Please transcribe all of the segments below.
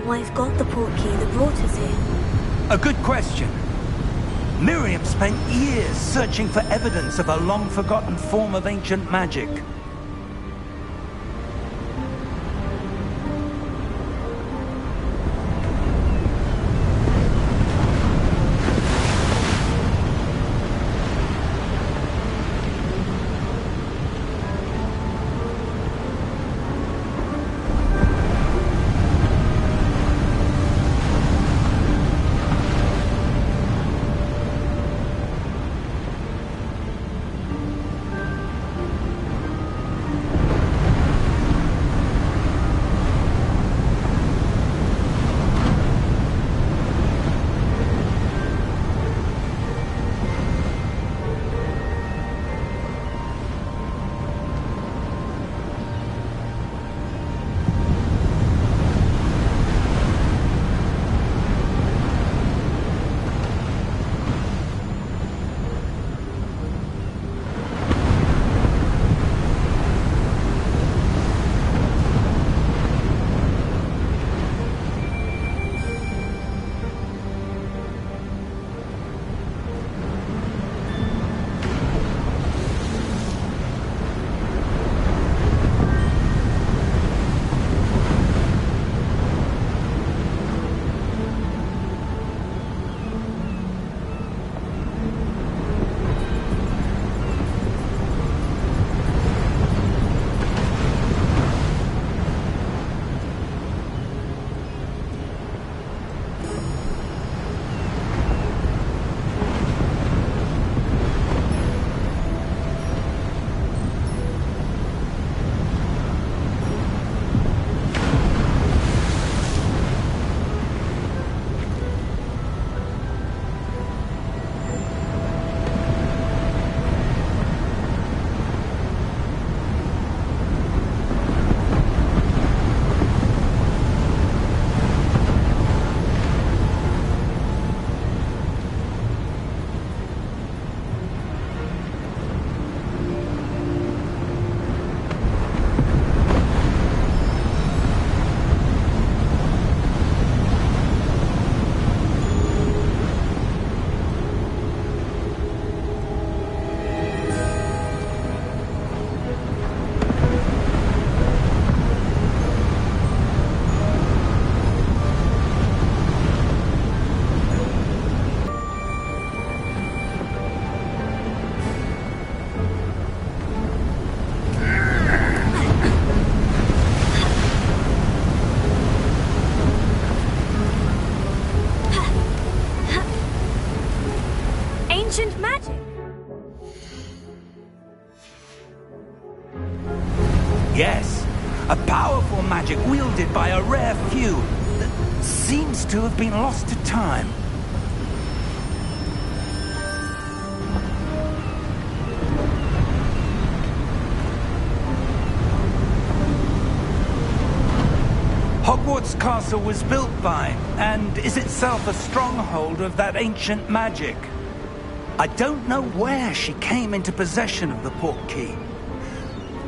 wife got the portkey that brought us here? A good question. Miriam spent years searching for evidence of a long-forgotten form of ancient magic. Ancient magic? Yes, a powerful magic wielded by a rare few that seems to have been lost to time. Hogwarts Castle was built by, and is itself a stronghold of that ancient magic. I don't know where she came into possession of the portkey,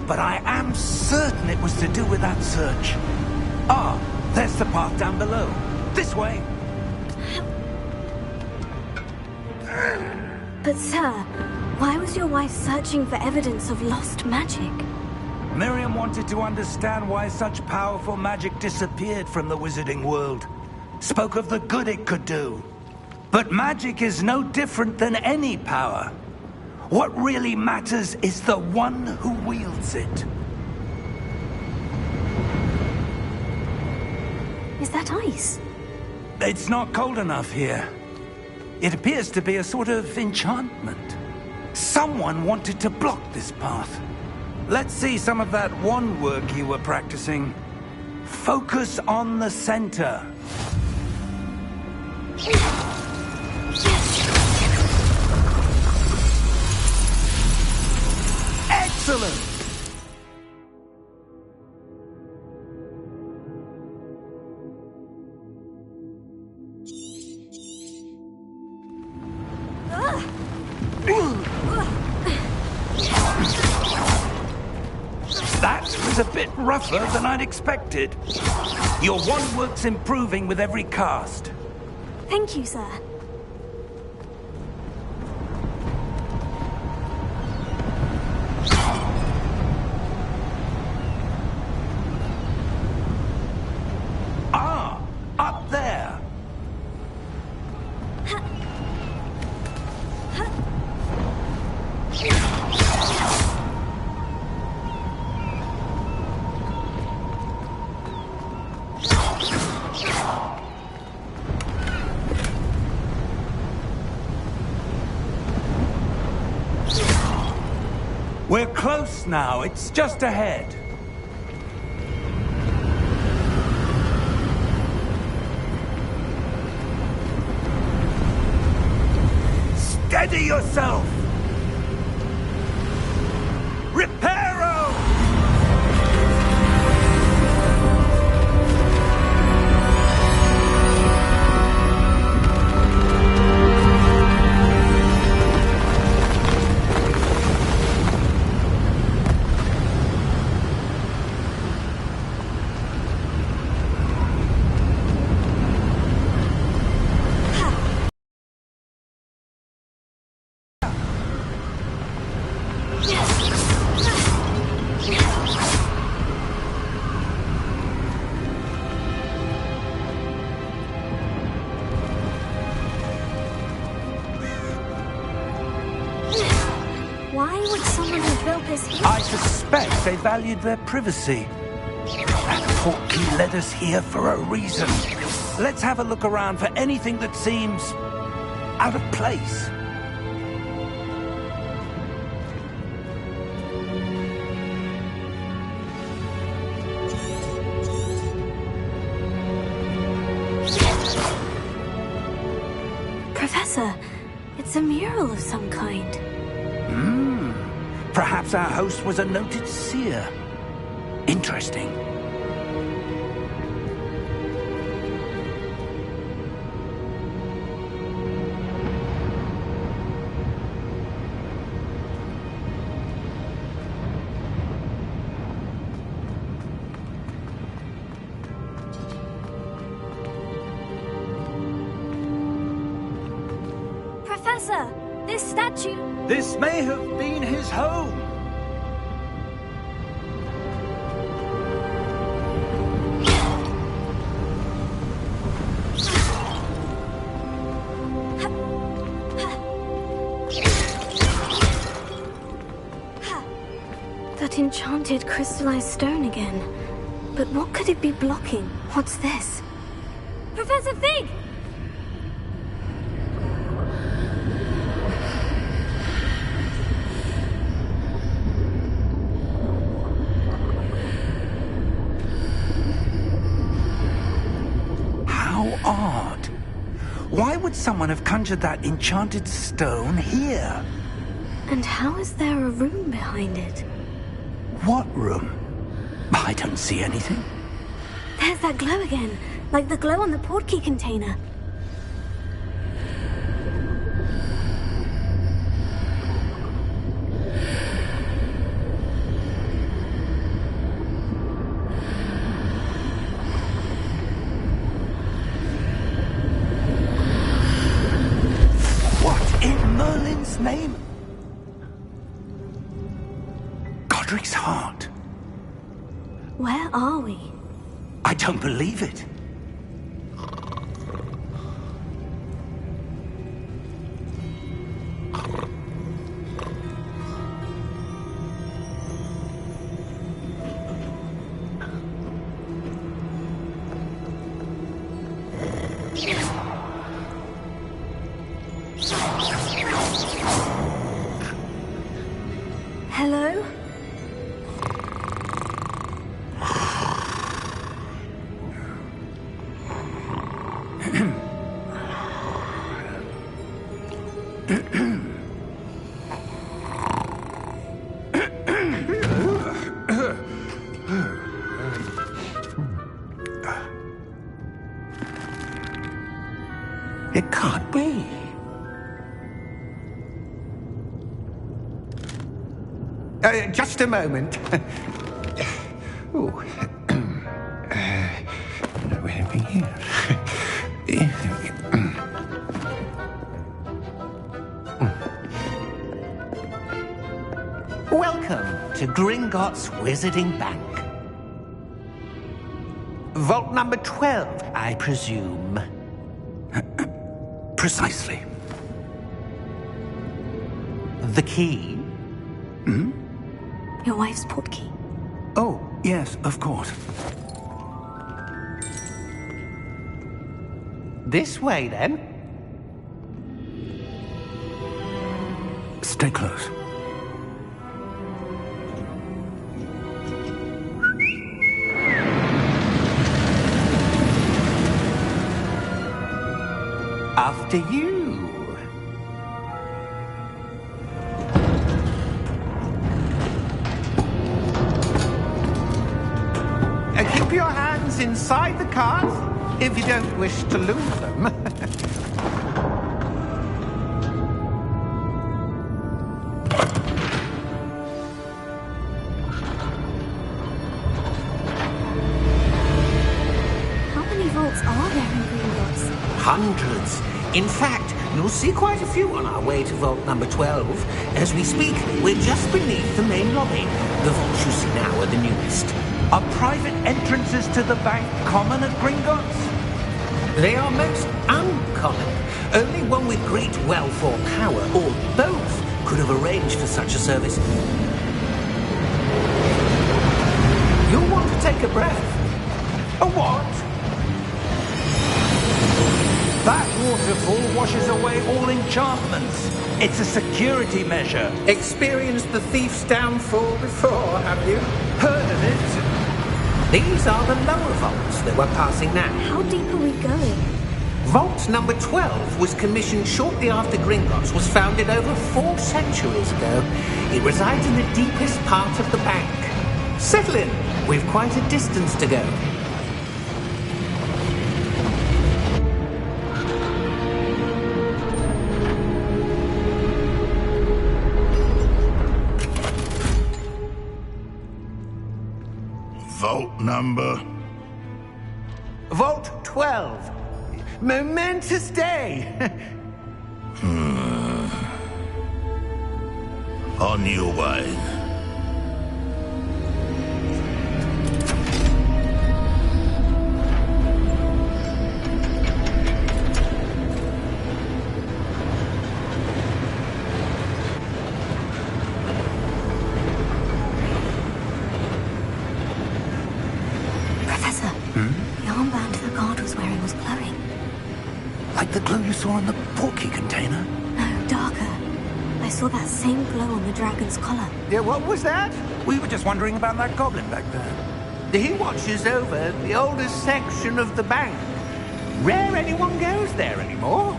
but I am certain it was to do with that search. Ah, there's the path down below. This way. But sir, why was your wife searching for evidence of lost magic? Miriam wanted to understand why such powerful magic disappeared from the wizarding world. Spoke of the good it could do. But magic is no different than any power. What really matters is the one who wields it. Is that ice? It's not cold enough here. It appears to be a sort of enchantment. Someone wanted to block this path. Let's see some of that wand work you were practicing. Focus on the center. Excellent! That was a bit rougher than I'd expected. Your wand work's improving with every cast. Thank you, sir. Ah, up there. We're close now. It's just ahead. Steady yourself! Reparo! Why would someone have built this here? I suspect they valued their privacy. That portkey led us here for a reason. Let's have a look around for anything that seems out of place. Professor, it's a mural of some kind. Perhaps our host was a noted seer. Interesting. Professor, this statue... This may have been his home. That enchanted crystallized stone again. But what could it be blocking? What's this? Professor Fig! How odd. Why would someone have conjured that enchanted stone here? And how is there a room behind it? What room? I don't see anything. There's that glow again, like the glow on the portkey container. What in Merlin's name? Godric's heart. Where are we? I don't believe it. Hello? It can't be. Just a moment. Oh. Anything here? Welcome to Gringotts Wizarding Bank. Vault number 12, I presume. Precisely. The key? Your wife's portkey. Oh, yes, of course. This way, then. Stay close. After you. Keep your hands inside the cart if you don't wish to lose them. How many vaults are there in Gringotts? Hundreds. In fact, you'll see quite a few on our way to vault number 12. As we speak, we're just beneath the main lobby. The vaults you see now are the newest. Are private entrances to the bank common at Gringotts? They are most uncommon. Only one with great wealth or power, or both, could have arranged for such a service. You'll want to take a breath. A what? That waterfall washes away all enchantments. It's a security measure. Experienced the thief's downfall before, have you? Heard of it? These are the lower vaults that we're passing now. How deep are we going? Vault number 12 was commissioned shortly after Gringotts was founded over 4 centuries ago. It resides in the deepest part of the bank. Settle in. We've quite a distance to go. Vault number? Vault 12. Momentous day. On your way. Professor, the armband the guard was wearing was glowing. Like the glow you saw on the portkey container? No, darker. I saw that same glow on the dragon's collar. Yeah, what was that? We were just wondering about that goblin back there. He watches over the oldest section of the bank. Rare anyone goes there anymore.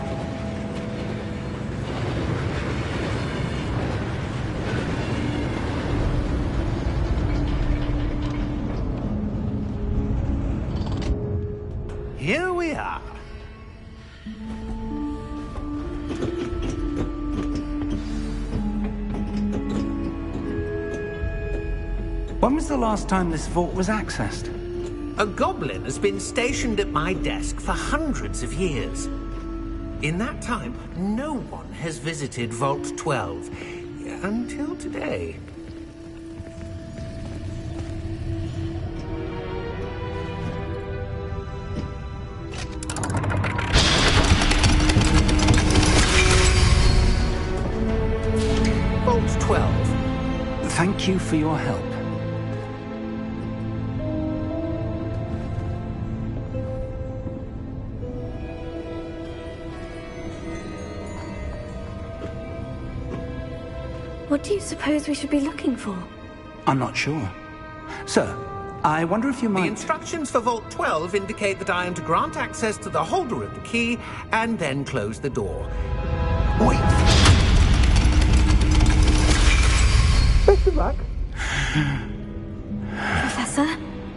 Here we are. When was the last time this vault was accessed? A goblin has been stationed at my desk for hundreds of years. In that time, no one has visited Vault 12 until today. Vault 12. Thank you for your help. What do you suppose we should be looking for? I'm not sure. Sir, I wonder if you The might... instructions for Vault 12 indicate that I am to grant access to the holder of the key and then close the door. Wait! Best of luck. Professor?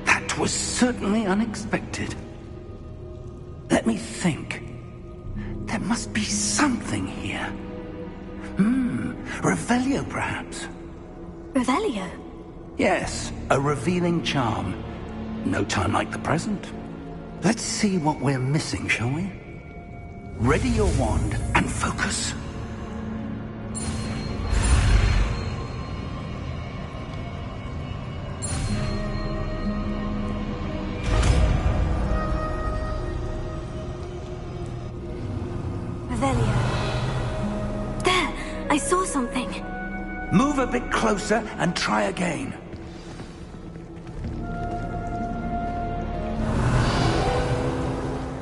That was certainly unexpected. Let me think. There must be something here. Revelio, perhaps. Revelio? Yes, a revealing charm. No time like the present. Let's see what we're missing, shall we? Ready your wand and focus. Revelio. There! I saw something. Move a bit closer and try again.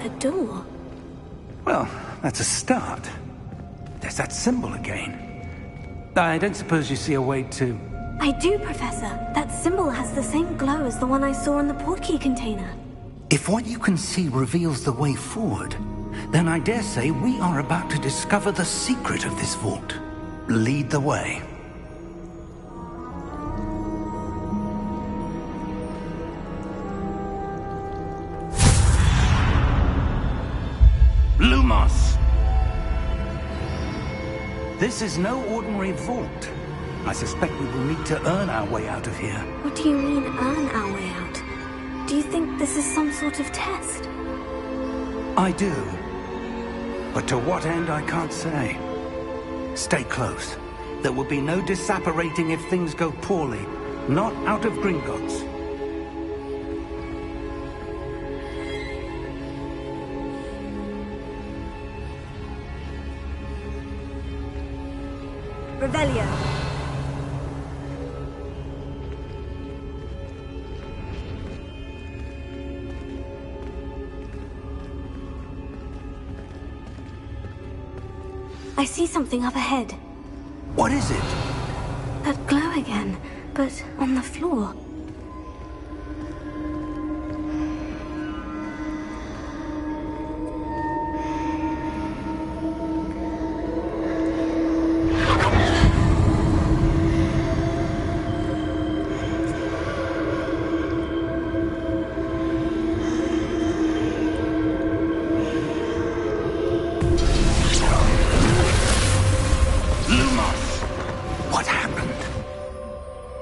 A door. Well, that's a start. There's that symbol again. I don't suppose you see a way to... I do, Professor. That symbol has the same glow as the one I saw in the portkey container. If what you can see reveals the way forward, then I dare say we are about to discover the secret of this vault. Lead the way. Lumos! This is no ordinary vault. I suspect we will need to earn our way out of here. What do you mean, earn our way out? Do you think this is some sort of test? I do. But to what end, I can't say. Stay close. There will be no disapparating if things go poorly. Not out of Gringotts. Revelio. I see something up ahead. What is it? That glow again, but on the floor.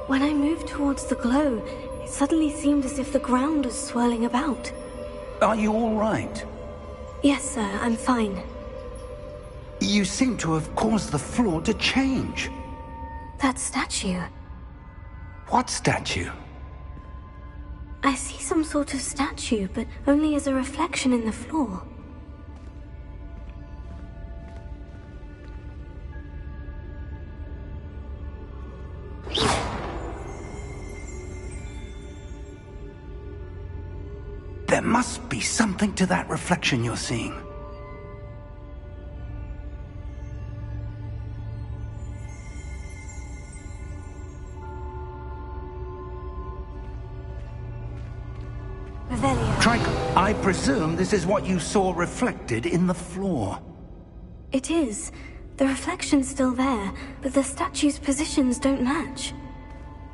When I moved towards the glow, it suddenly seemed as if the ground was swirling about. Are you all right? Yes, sir, I'm fine. You seem to have caused the floor to change. That statue. What statue? I see some sort of statue, but only as a reflection in the floor. There must be something to that reflection you're seeing. Revelio. Trico, I presume this is what you saw reflected in the floor. It is. The reflection's still there, but the statue's positions don't match.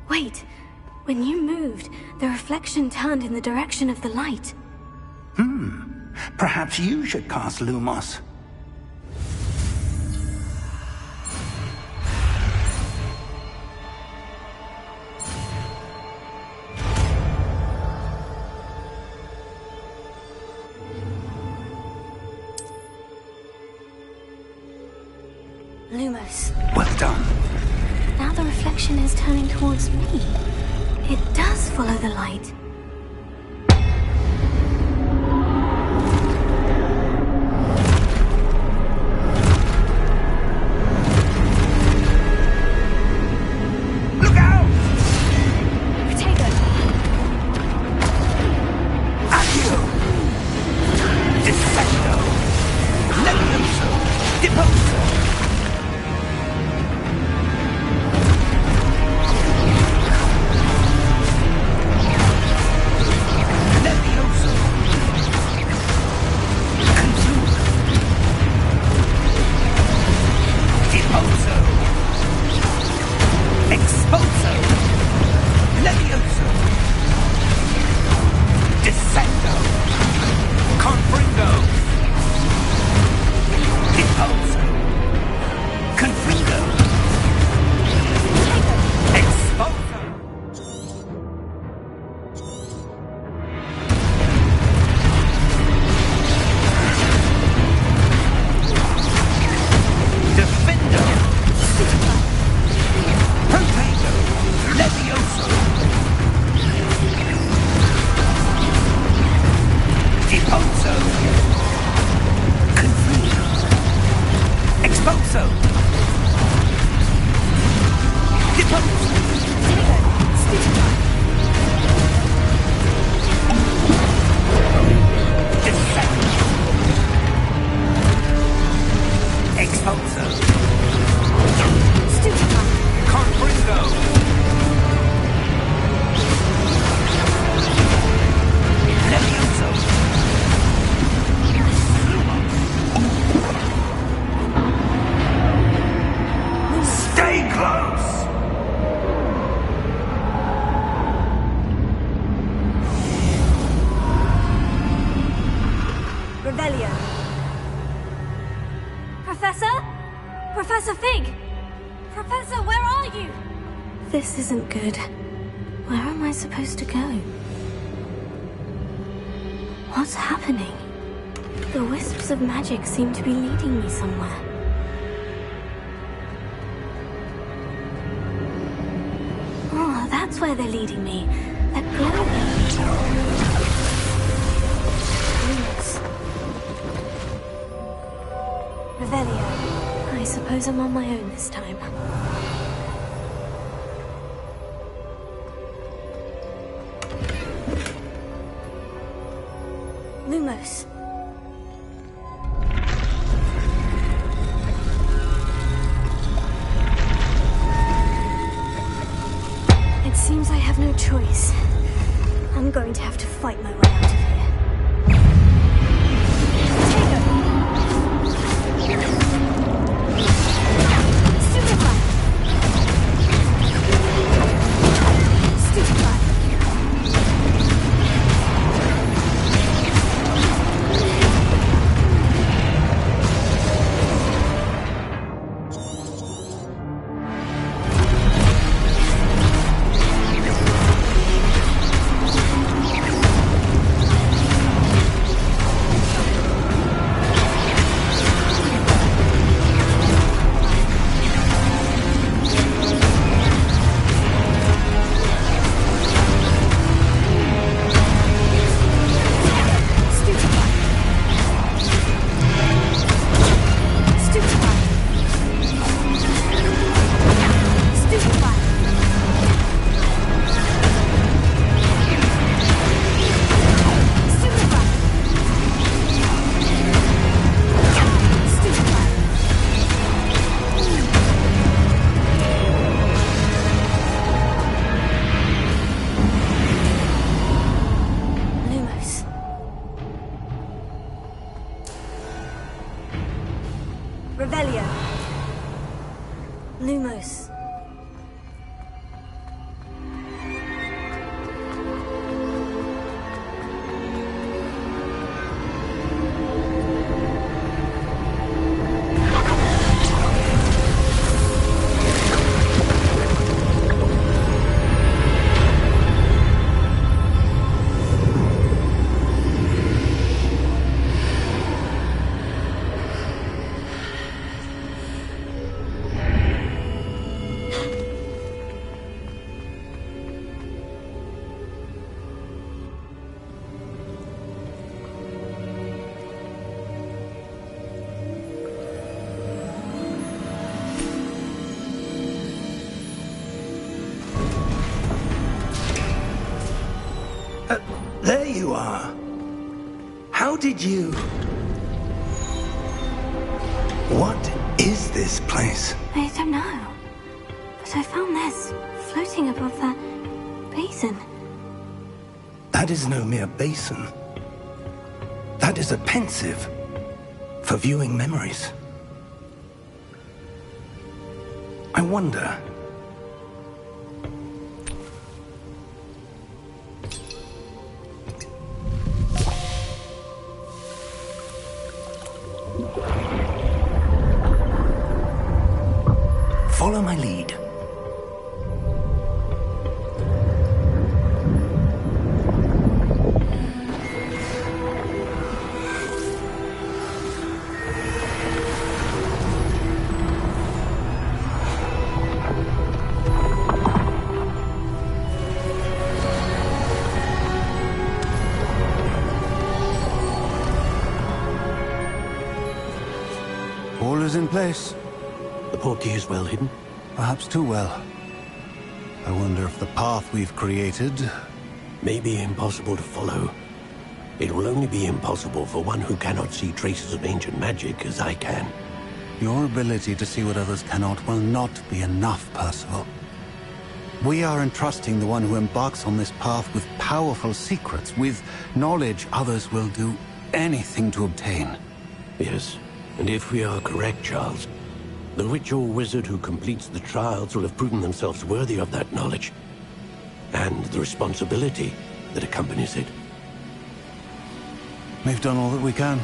Wait. When you moved, the reflection turned in the direction of the light. Perhaps you should cast Lumos. Lumos. Well done. Now the reflection is turning towards me. It does follow the light. Look out! Protego! Accio! Dissecto! Levioso! Deposo! Confringo! Impulso! Expulso! Expulso! Confringo! Levioso! Stay close! Revelio. Professor? Professor Fig! Professor, where are you? This isn't good. Where am I supposed to go? What's happening? The wisps of magic seem to be leading me somewhere. Oh, that's where they're leading me. That glowing. Yes. Revelio. I suppose I'm on my own this time. Lumos. It seems I have no choice. I'm going to have to fight my way out of here. Revelio. Lumos. There you are. How did you... What is this place? I don't know. But I found this floating above that basin. That is no mere basin. That is a pensive for viewing memories. I wonder... Follow my lead. All is in place. The portkey is well hidden? Perhaps too well. I wonder if the path we've created... may be impossible to follow. It will only be impossible for one who cannot see traces of ancient magic as I can. Your ability to see what others cannot will not be enough, Percival. We are entrusting the one who embarks on this path with powerful secrets, with knowledge others will do anything to obtain. Yes, and if we are correct, Charles, the witch or wizard who completes the trials will have proven themselves worthy of that knowledge, and the responsibility that accompanies it. We've done all that we can.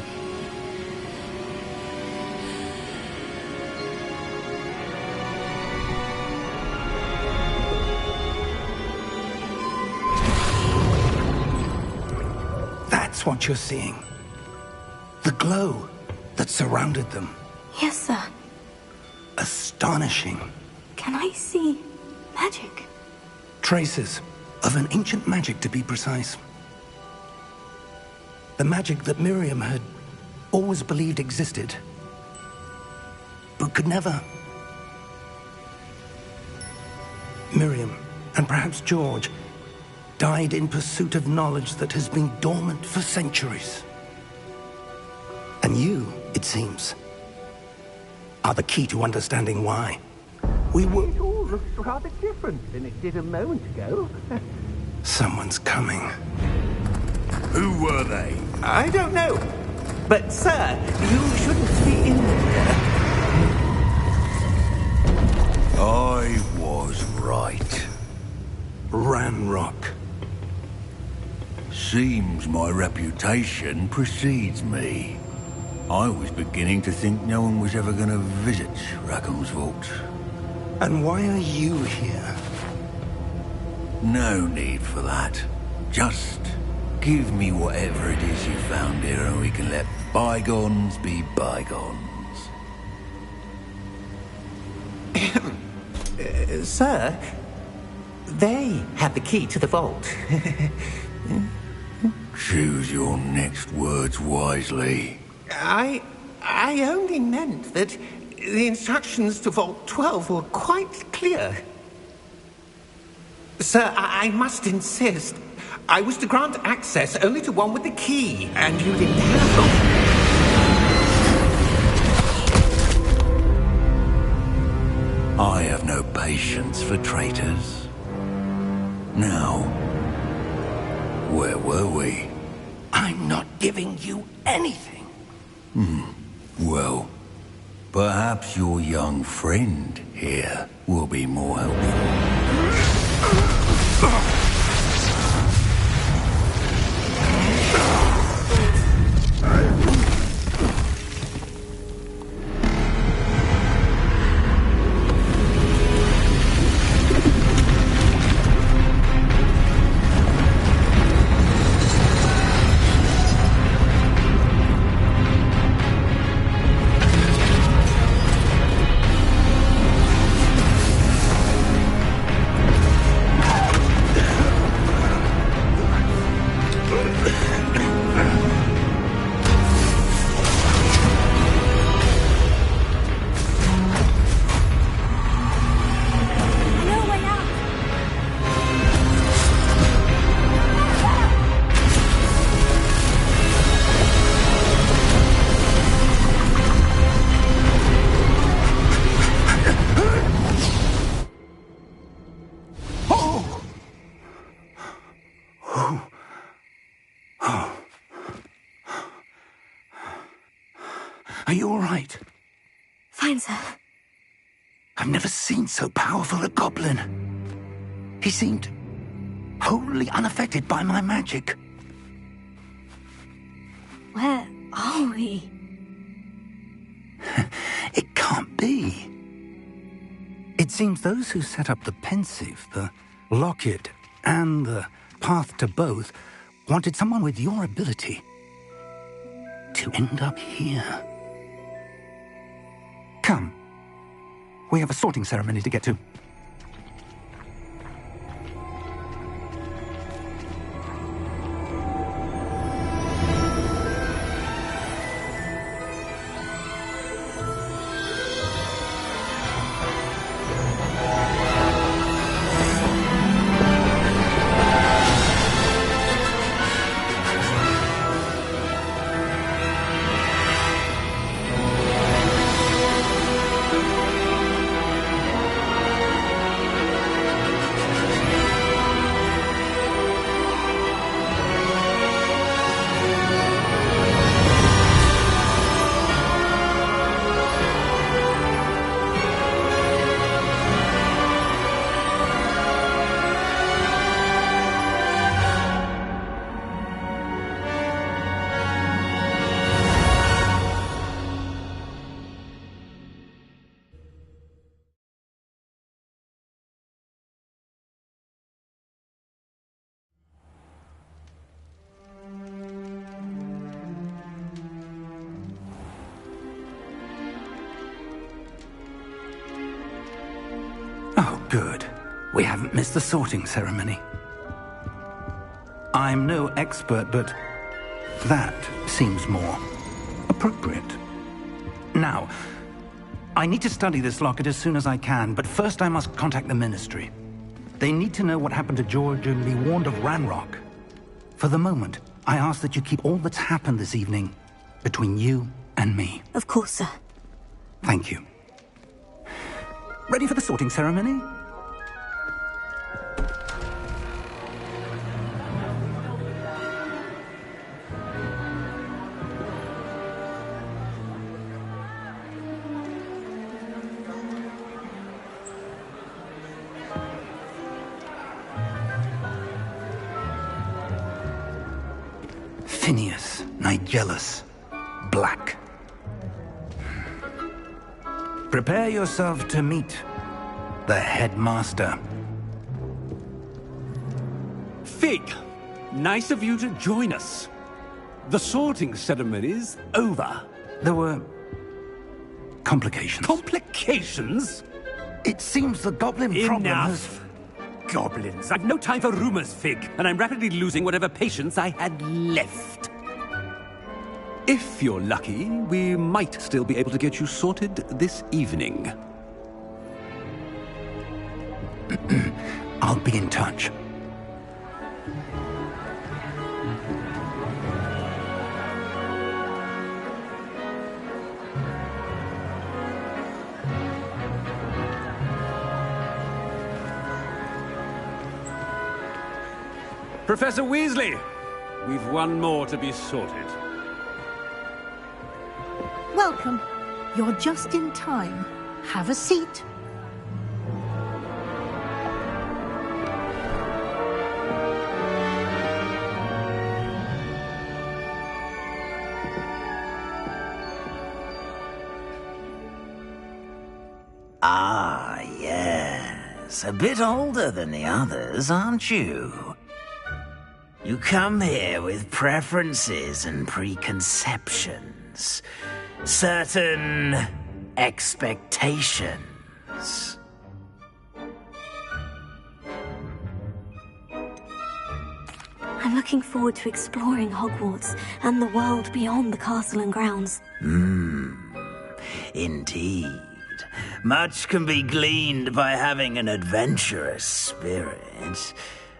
That's what you're seeing. The glow that surrounded them. Yes, sir. Astonishing. Can I see magic? Traces of an ancient magic, to be precise. The magic that Miriam had always believed existed, but could never. Miriam, and perhaps George, died in pursuit of knowledge that has been dormant for centuries. And you, it seems, are the key to understanding why. We were... It all looks rather different than it did a moment ago. Someone's coming. Who were they? I don't know. But, sir, you shouldn't be in there. I was right. Ranrock. Seems my reputation precedes me. I was beginning to think no one was ever going to visit Rackham's Vault. And why are you here? No need for that. Just give me whatever it is you found here and we can let bygones be bygones. Sir, they have the key to the vault. Choose your next words wisely. I only meant that the instructions to Vault 12 were quite clear. Sir, I must insist. I was to grant access only to one with the key, and you didn't have them. I have no patience for traitors. Now, where were we? I'm not giving you anything. Well, perhaps your young friend here will be more helpful. Are you all right? Fine, sir. I've never seen so powerful a goblin. He seemed wholly unaffected by my magic. Where are we? It can't be. It seems those who set up the Pensieve, the Locket, and the Path to Both wanted someone with your ability to end up here. Come. We have a sorting ceremony to get to. Oh, good. We haven't missed the sorting ceremony. I'm no expert, but that seems more appropriate. Now, I need to study this locket as soon as I can, but first I must contact the Ministry. They need to know what happened to George and be warned of Ranrock. For the moment, I ask that you keep all that's happened this evening between you and me. Of course, sir. Thank you. Ready for the sorting ceremony? Phineas Nigellus Black. Prepare yourself to meet the headmaster. Fig, nice of you to join us. The sorting ceremony's over. There were complications. Complications? It seems the goblin problem has... Enough. Goblins. I've no time for rumors, Fig, and I'm rapidly losing whatever patience I had left. If you're lucky, we might still be able to get you sorted this evening. I'll be in touch. Professor Weasley, we've one more to be sorted. Welcome. You're just in time. Have a seat. Ah, yes. A bit older than the others, aren't you? You come here with preferences and preconceptions. Certain expectations. I'm looking forward to exploring Hogwarts and the world beyond the castle and grounds. Indeed. Much can be gleaned by having an adventurous spirit,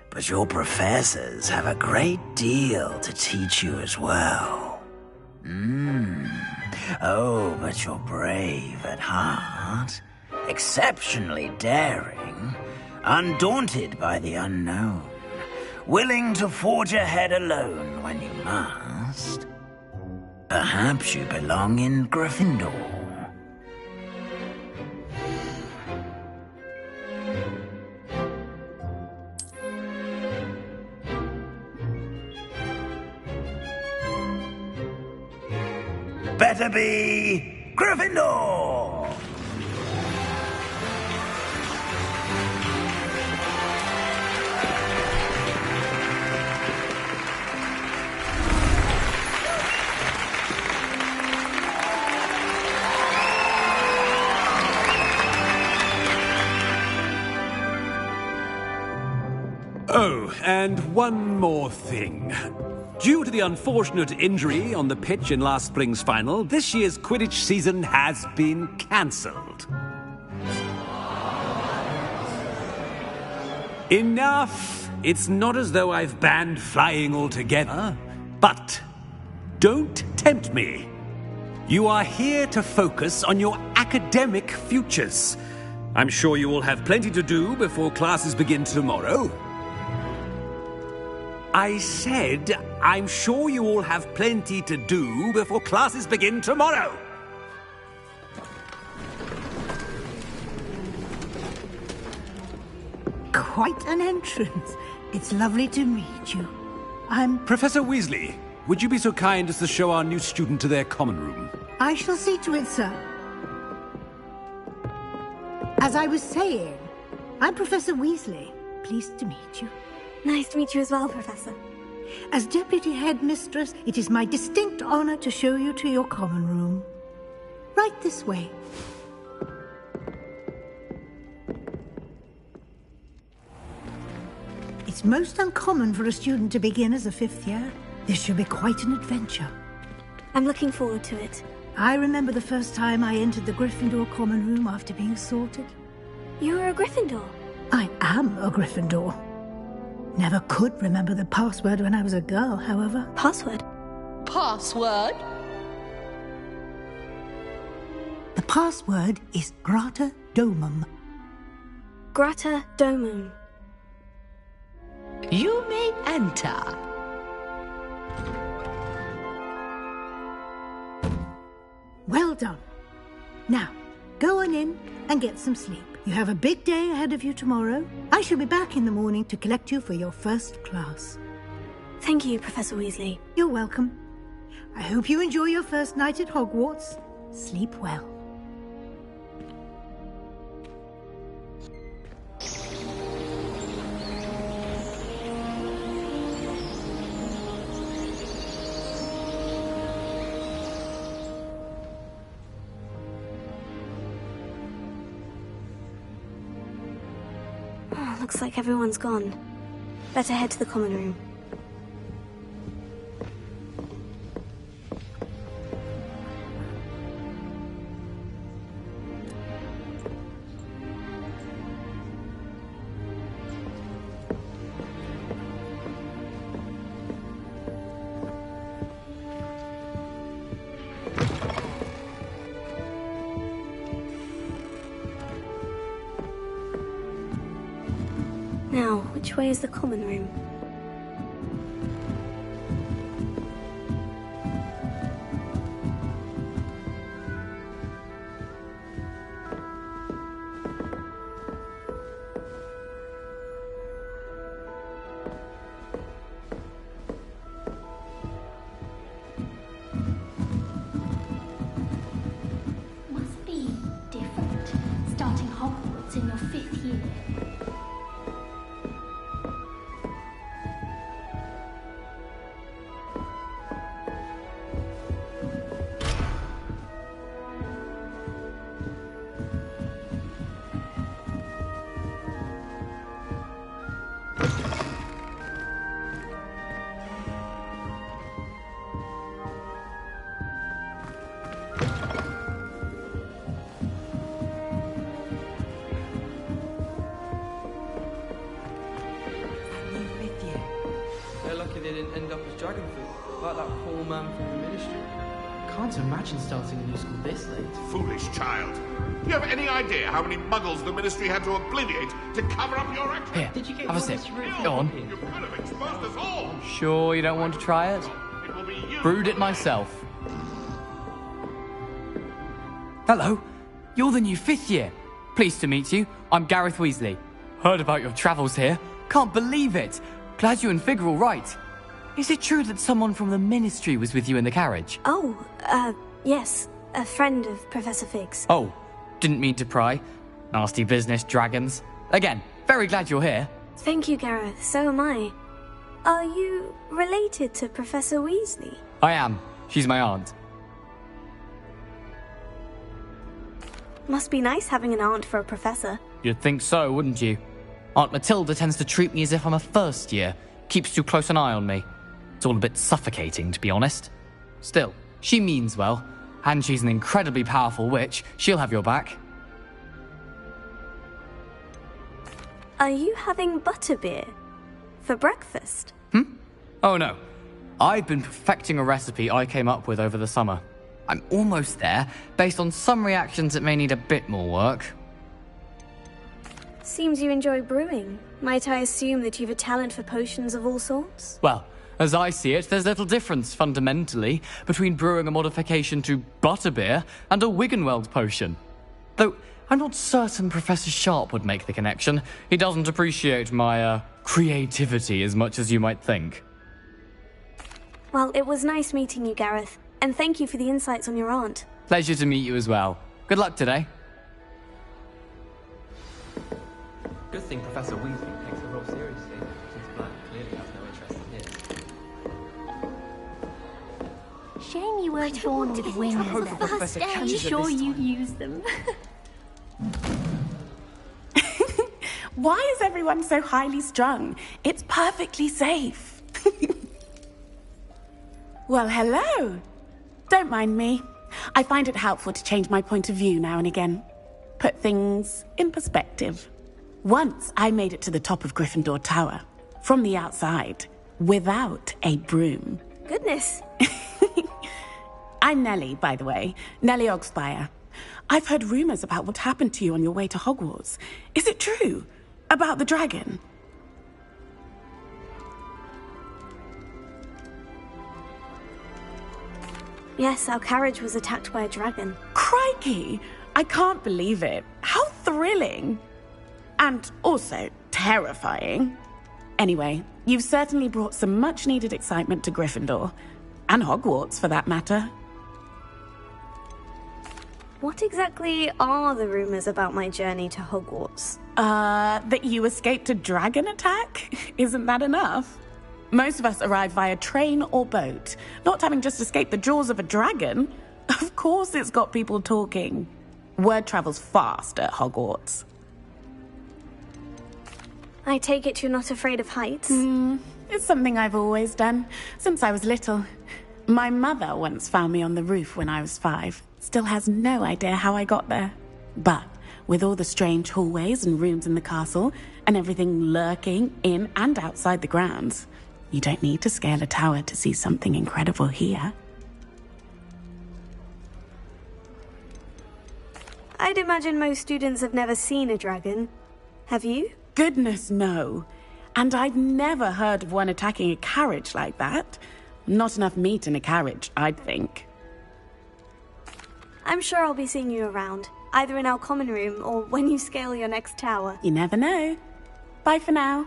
but your professors have a great deal to teach you as well. Oh, but you're brave at heart, exceptionally daring, undaunted by the unknown, willing to forge ahead alone when you must. Perhaps you belong in Gryffindor. Better be Gryffindor! Oh, and one more thing. Due to the unfortunate injury on the pitch in last spring's final, this year's Quidditch season has been cancelled. Enough! It's not as though I've banned flying altogether, but don't tempt me. You are here to focus on your academic futures. I'm sure you will have plenty to do before classes begin tomorrow. I said, I'm sure you all have plenty to do before classes begin tomorrow. Quite an entrance. It's lovely to meet you. I'm... Professor Weasley, would you be so kind as to show our new student to their common room? I shall see to it, sir. As I was saying, I'm Professor Weasley. Pleased to meet you. Nice to meet you as well, Professor. As Deputy Headmistress, it is my distinct honor to show you to your common room. Right this way. It's most uncommon for a student to begin as a 5th year. This should be quite an adventure. I'm looking forward to it. I remember the first time I entered the Gryffindor common room after being sorted. You were a Gryffindor? I am a Gryffindor. Never could remember the password when I was a girl, however. Password? Password? The password is Grata Domum. Grata Domum. You may enter. Well done. Now, go on in and get some sleep. You have a big day ahead of you tomorrow. I shall be back in the morning to collect you for your first class. Thank you, Professor Weasley. You're welcome. I hope you enjoy your first night at Hogwarts. Sleep well. Looks like everyone's gone. Better head to the common room. Now, which way is the common room? Must be different, starting Hogwarts in your 5th year. They didn't end up as Dragonfoot, like that poor man from the Ministry. Can't imagine starting a new school this late. Foolish child. Do you have any idea how many muggles the Ministry had to obliviate to cover up your action? Here, Did you get have a one sip. that's really Go on. You could have exposed us all. Sure you don't want to try it? It will be you. Brewed it myself. Hello, you're the new 5th year. Pleased to meet you. I'm Gareth Weasley. Heard about your travels here. Can't believe it. Glad you and Fig are all right. Is it true that someone from the Ministry was with you in the carriage? Oh, yes. A friend of Professor Fig's. Oh, didn't mean to pry. Nasty business, dragons. Again, very glad you're here. Thank you, Gareth. So am I. Are you related to Professor Weasley? I am. She's my aunt. Must be nice having an aunt for a professor. You'd think so, wouldn't you? Aunt Matilda tends to treat me as if I'm a first year. Keeps too close an eye on me. It's all a bit suffocating, to be honest. Still, she means well, and she's an incredibly powerful witch. She'll have your back. Are you having butterbeer for breakfast? Oh no. I've been perfecting a recipe I came up with over the summer. I'm almost there. Based on some reactions, it may need a bit more work. Seems you enjoy brewing. Might I assume that you've a talent for potions of all sorts? Well, as I see it, there's little difference, fundamentally, between brewing a modification to butterbeer and a Wiggenweld potion. Though, I'm not certain Professor Sharp would make the connection. He doesn't appreciate my, creativity as much as you might think. Well, it was nice meeting you, Gareth. And thank you for the insights on your aunt. Pleasure to meet you as well. Good luck today. Good thing Professor Weasley takes the role seriously, since Black clearly has no interest in his. Shame you weren't born with wings. Professor I'm sure you'd use them. Why is everyone so highly strung? It's perfectly safe. Well, hello. Don't mind me. I find it helpful to change my point of view now and again. Put things in perspective. Once I made it to the top of Gryffindor Tower, from the outside, without a broom. Goodness. I'm Nellie, by the way. Nellie Ogspire. I've heard rumors about what happened to you on your way to Hogwarts. Is it true? About the dragon? Yes, our carriage was attacked by a dragon. Crikey! I can't believe it. How thrilling! And also terrifying. Anyway, you've certainly brought some much-needed excitement to Gryffindor. And Hogwarts, for that matter. What exactly are the rumors about my journey to Hogwarts? That you escaped a dragon attack? Isn't that enough? Most of us arrive via train or boat, not having just escaped the jaws of a dragon. Of course it's got people talking. Word travels fast at Hogwarts. I take it you're not afraid of heights? It's something I've always done, since I was little. My mother once found me on the roof when I was 5. Still has no idea how I got there. But with all the strange hallways and rooms in the castle, and everything lurking in and outside the grounds, you don't need to scale a tower to see something incredible here. I'd imagine most students have never seen a dragon. Have you? Goodness, no. And I'd never heard of one attacking a carriage like that. Not enough meat in a carriage, I'd think. I'm sure I'll be seeing you around, either in our common room or when you scale your next tower. You never know. Bye for now.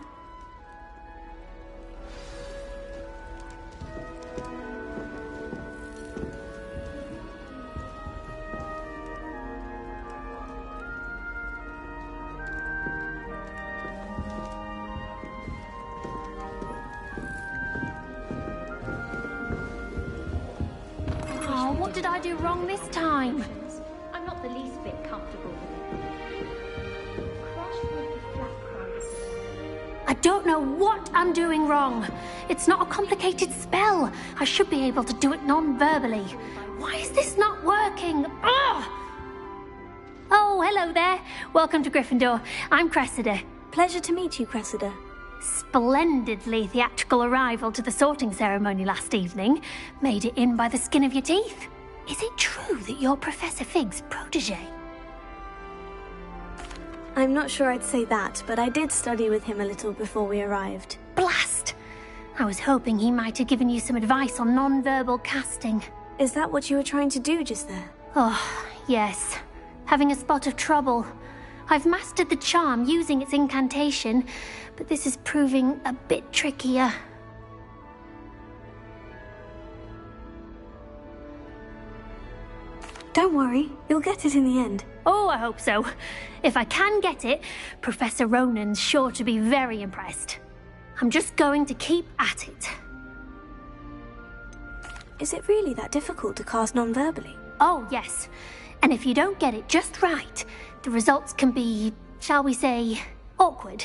Oh, what did I do wrong this time? I'm not the least bit comfortable with it. Crush with the flat crumbs. I don't know what I'm doing wrong. It's not a complicated spell. I should be able to do it non-verbally. Why is this not working? Ugh! Oh, hello there. Welcome to Gryffindor. I'm Cressida. Pleasure to meet you, Cressida. Splendidly theatrical arrival to the sorting ceremony last evening. Made it in by the skin of your teeth. Is it true that you're Professor Fig's protege? I'm not sure I'd say that, but I did study with him a little before we arrived. Blast! I was hoping he might have given you some advice on non-verbal casting. Is that what you were trying to do just there? Oh, yes. Having a spot of trouble. I've mastered the charm using its incantation, but this is proving a bit trickier. Don't worry, you'll get it in the end. Oh, I hope so. If I can get it, Professor Ronan's sure to be very impressed. I'm just going to keep at it. Is it really that difficult to cast non-verbally? Oh, yes. And if you don't get it just right, the results can be, shall we say, awkward.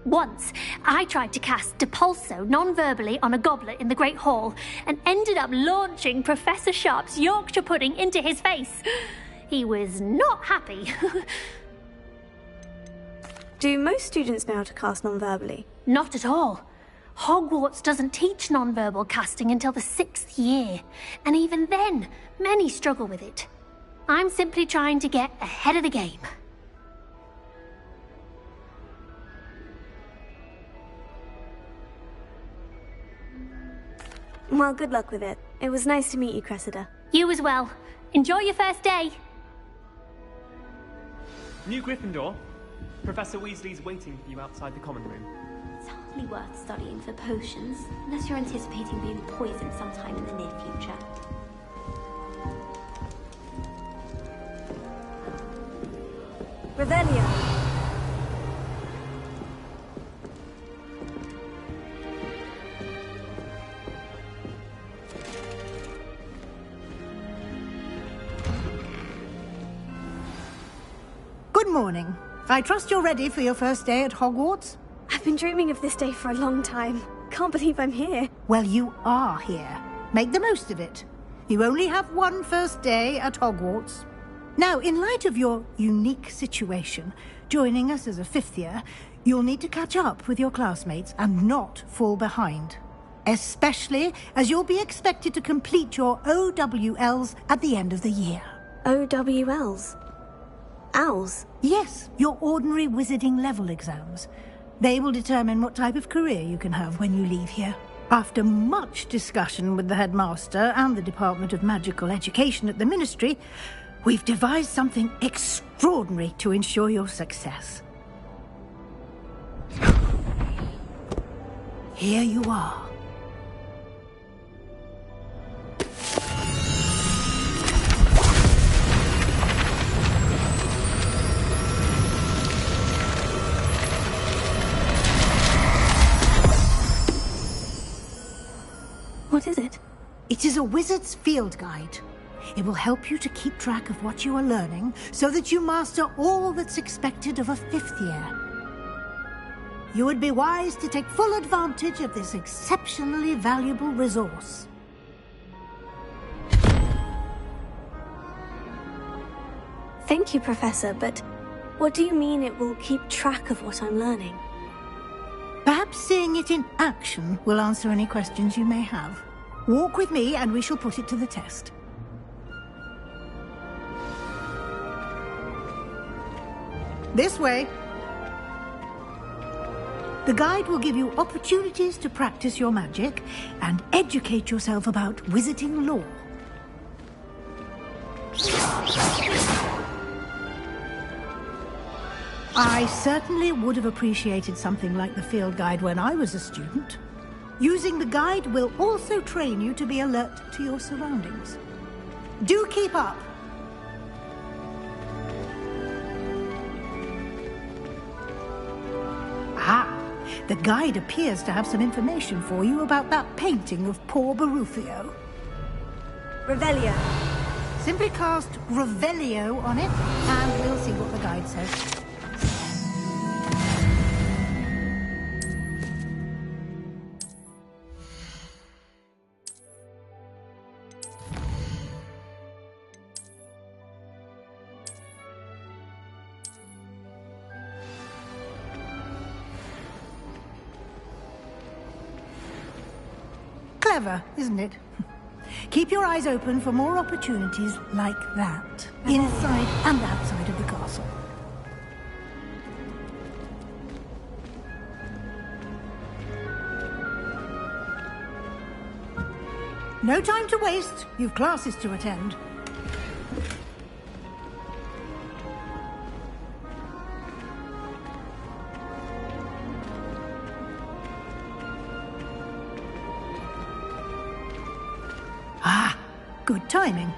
Once, I tried to cast Depulso non-verbally on a goblet in the Great Hall and ended up launching Professor Sharp's Yorkshire pudding into his face. He was not happy. Do most students know how to cast non-verbally? Not at all. Hogwarts doesn't teach non-verbal casting until the 6th year, and even then, many struggle with it. I'm simply trying to get ahead of the game. Well, good luck with it. It was nice to meet you, Cressida. You as well. Enjoy your first day. New Gryffindor. Professor Weasley's waiting for you outside the common room. It's hardly worth studying for potions, unless you're anticipating being poisoned sometime in the near future. Revelio. Good morning. I trust you're ready for your first day at Hogwarts? I've been dreaming of this day for a long time. Can't believe I'm here. Well, you are here. Make the most of it. You only have one first day at Hogwarts. Now, in light of your unique situation, joining us as a fifth year, you'll need to catch up with your classmates and not fall behind. Especially as you'll be expected to complete your OWLs at the end of the year. OWLs? Owls? Yes, your ordinary wizarding level exams. They will determine what type of career you can have when you leave here. After much discussion with the headmaster and the Department of Magical Education at the Ministry, we've devised something extraordinary to ensure your success. Here you are. What is it? It is a wizard's field guide. It will help you to keep track of what you are learning so that you master all that's expected of a fifth year. You would be wise to take full advantage of this exceptionally valuable resource. Thank you, Professor, but what do you mean it will keep track of what I'm learning? Perhaps seeing it in action will answer any questions you may have. Walk with me and we shall put it to the test. This way. The guide will give you opportunities to practice your magic and educate yourself about wizarding lore. I certainly would have appreciated something like the field guide when I was a student. Using the guide will also train you to be alert to your surroundings. Do keep up! Ah, the guide appears to have some information for you about that painting of poor Barufio. Revelio. Simply cast Revelio on it, and we'll see what the guide says. Clever, isn't it? Keep your eyes open for more opportunities like that, inside and outside of the castle. No time to waste. You've classes to attend. Ah, good timing.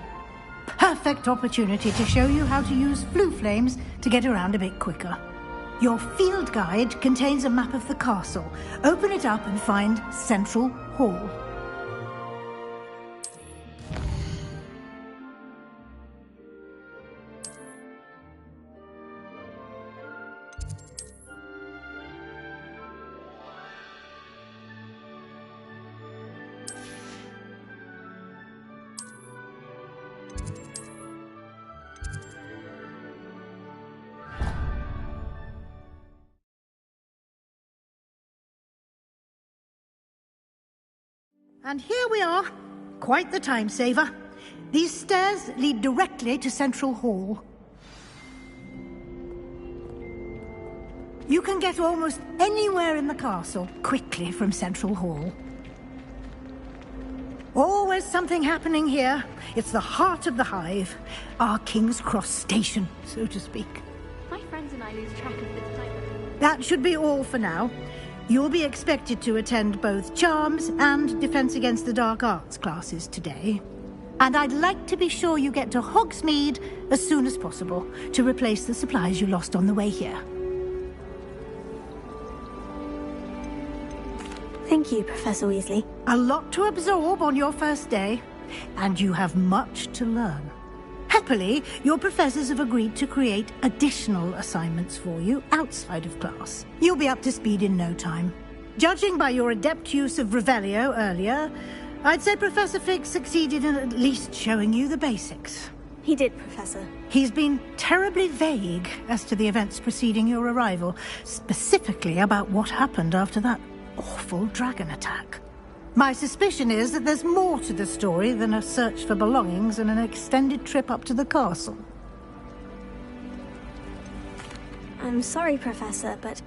Perfect opportunity to show you how to use flue flames to get around a bit quicker. Your field guide contains a map of the castle. Open it up and find Central Hall. And here we are. Quite the time saver. These stairs lead directly to Central Hall. You can get almost anywhere in the castle quickly from Central Hall. Always something happening here. It's the heart of the Hive. Our King's Cross station, so to speak. My friends and I lose track of the time. That should be all for now. You'll be expected to attend both Charms and Defense Against the Dark Arts classes today. And I'd like to be sure you get to Hogsmeade as soon as possible to replace the supplies you lost on the way here. Thank you, Professor Weasley. A lot to absorb on your first day, and you have much to learn. Happily, your professors have agreed to create additional assignments for you outside of class. You'll be up to speed in no time. Judging by your adept use of Revelio earlier, I'd say Professor Fig succeeded in at least showing you the basics. He did, Professor. He's been terribly vague as to the events preceding your arrival, specifically about what happened after that awful dragon attack. My suspicion is that there's more to the story than a search for belongings and an extended trip up to the castle. I'm sorry, Professor, but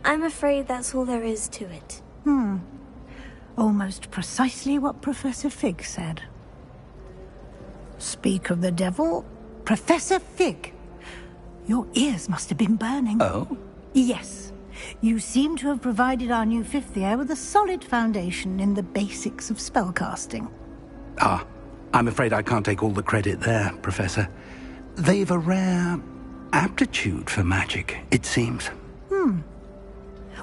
I'm afraid that's all there is to it. Almost precisely what Professor Fig said. Speak of the devil, Professor Fig. Your ears must have been burning. Oh? Yes. You seem to have provided our new fifth year with a solid foundation in the basics of spellcasting. I'm afraid I can't take all the credit there, Professor. They've a rare aptitude for magic, it seems. Well,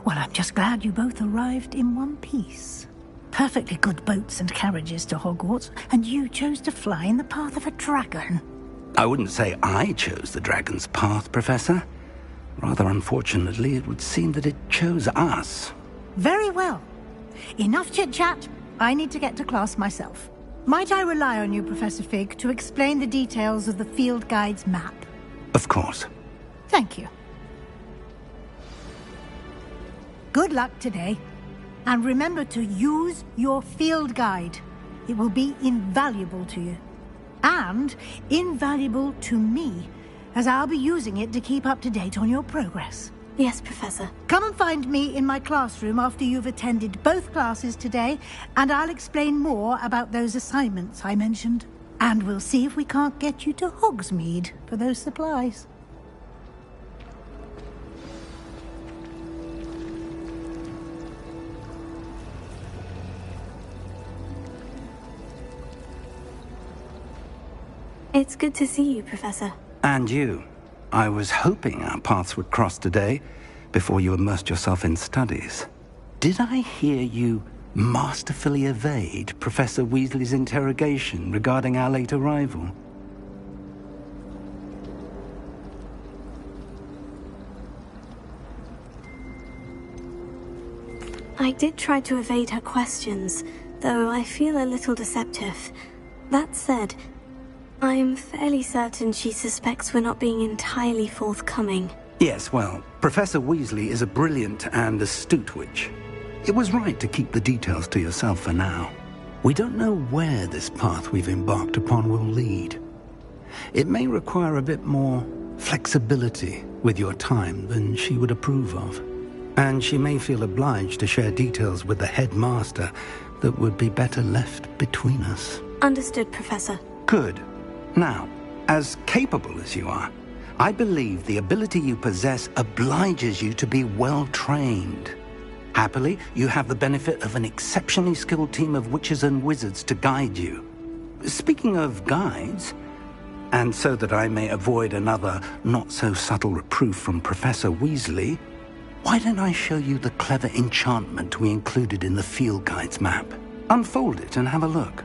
I'm just glad you both arrived in one piece. Perfectly good boats and carriages to Hogwarts, and you chose to fly in the path of a dragon. I wouldn't say I chose the dragon's path, Professor. Rather unfortunately, it would seem that it chose us. Very well. Enough chit-chat. I need to get to class myself. Might I rely on you, Professor Fig, to explain the details of the field guide's map? Of course. Thank you. Good luck today. And remember to use your field guide. It will be invaluable to you. And invaluable to me, as I'll be using it to keep up to date on your progress. Yes, Professor. Come and find me in my classroom after you've attended both classes today, and I'll explain more about those assignments I mentioned. And we'll see if we can't get you to Hogsmeade for those supplies. It's good to see you, Professor. And you. I was hoping our paths would cross today, before you immersed yourself in studies. Did I hear you masterfully evade Professor Weasley's interrogation regarding our late arrival? I did try to evade her questions, though I feel a little deceptive. That said, I'm fairly certain she suspects we're not being entirely forthcoming. Yes, well, Professor Weasley is a brilliant and astute witch. It was right to keep the details to yourself for now. We don't know where this path we've embarked upon will lead. It may require a bit more flexibility with your time than she would approve of. And she may feel obliged to share details with the headmaster that would be better left between us. Understood, Professor. Good. Now, as capable as you are, I believe the ability you possess obliges you to be well-trained. Happily, you have the benefit of an exceptionally skilled team of witches and wizards to guide you. Speaking of guides, and so that I may avoid another not-so-subtle reproof from Professor Weasley, why don't I show you the clever enchantment we included in the field guide's map? Unfold it and have a look.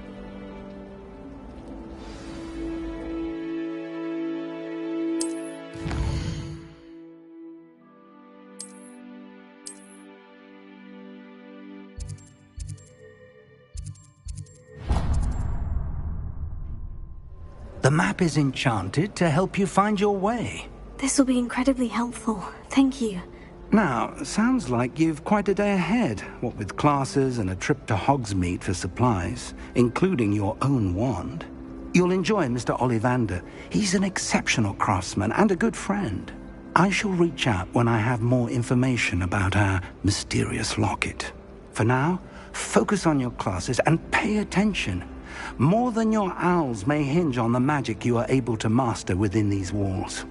The map is enchanted to help you find your way. This will be incredibly helpful. Thank you. Now, sounds like you've quite a day ahead, what with classes and a trip to Hogsmeade for supplies, including your own wand. You'll enjoy Mr. Ollivander. He's an exceptional craftsman and a good friend. I shall reach out when I have more information about our mysterious locket. For now, focus on your classes and pay attention. More than your owls may hinge on the magic you are able to master within these walls.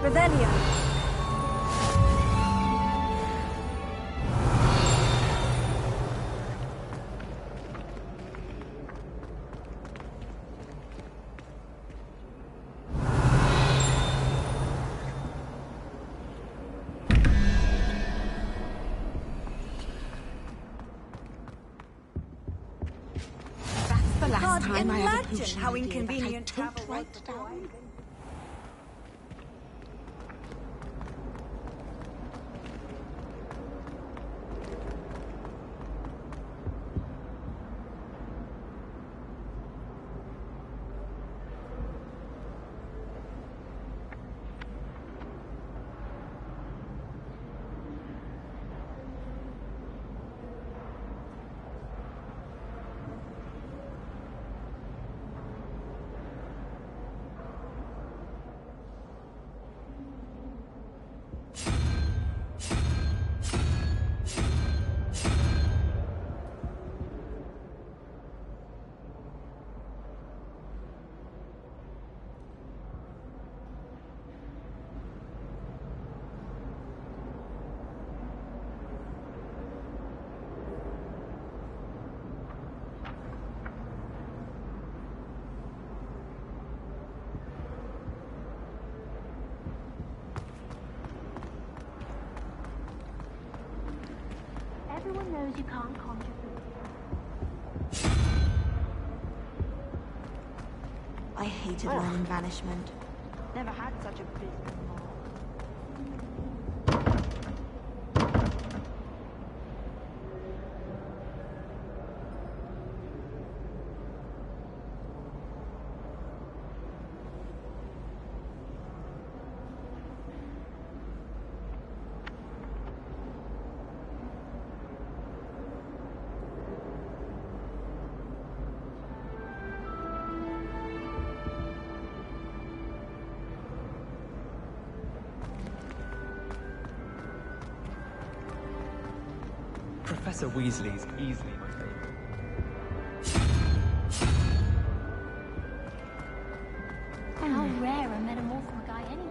Revelio. last time I had a imagine potion how idea that I inconvenient don't travel was write down. Everyone knows you can't conjure food. I hated learning banishment. Never had such a business. Professor Weasley is easily my favorite. How rare a metamorpho guy anyway.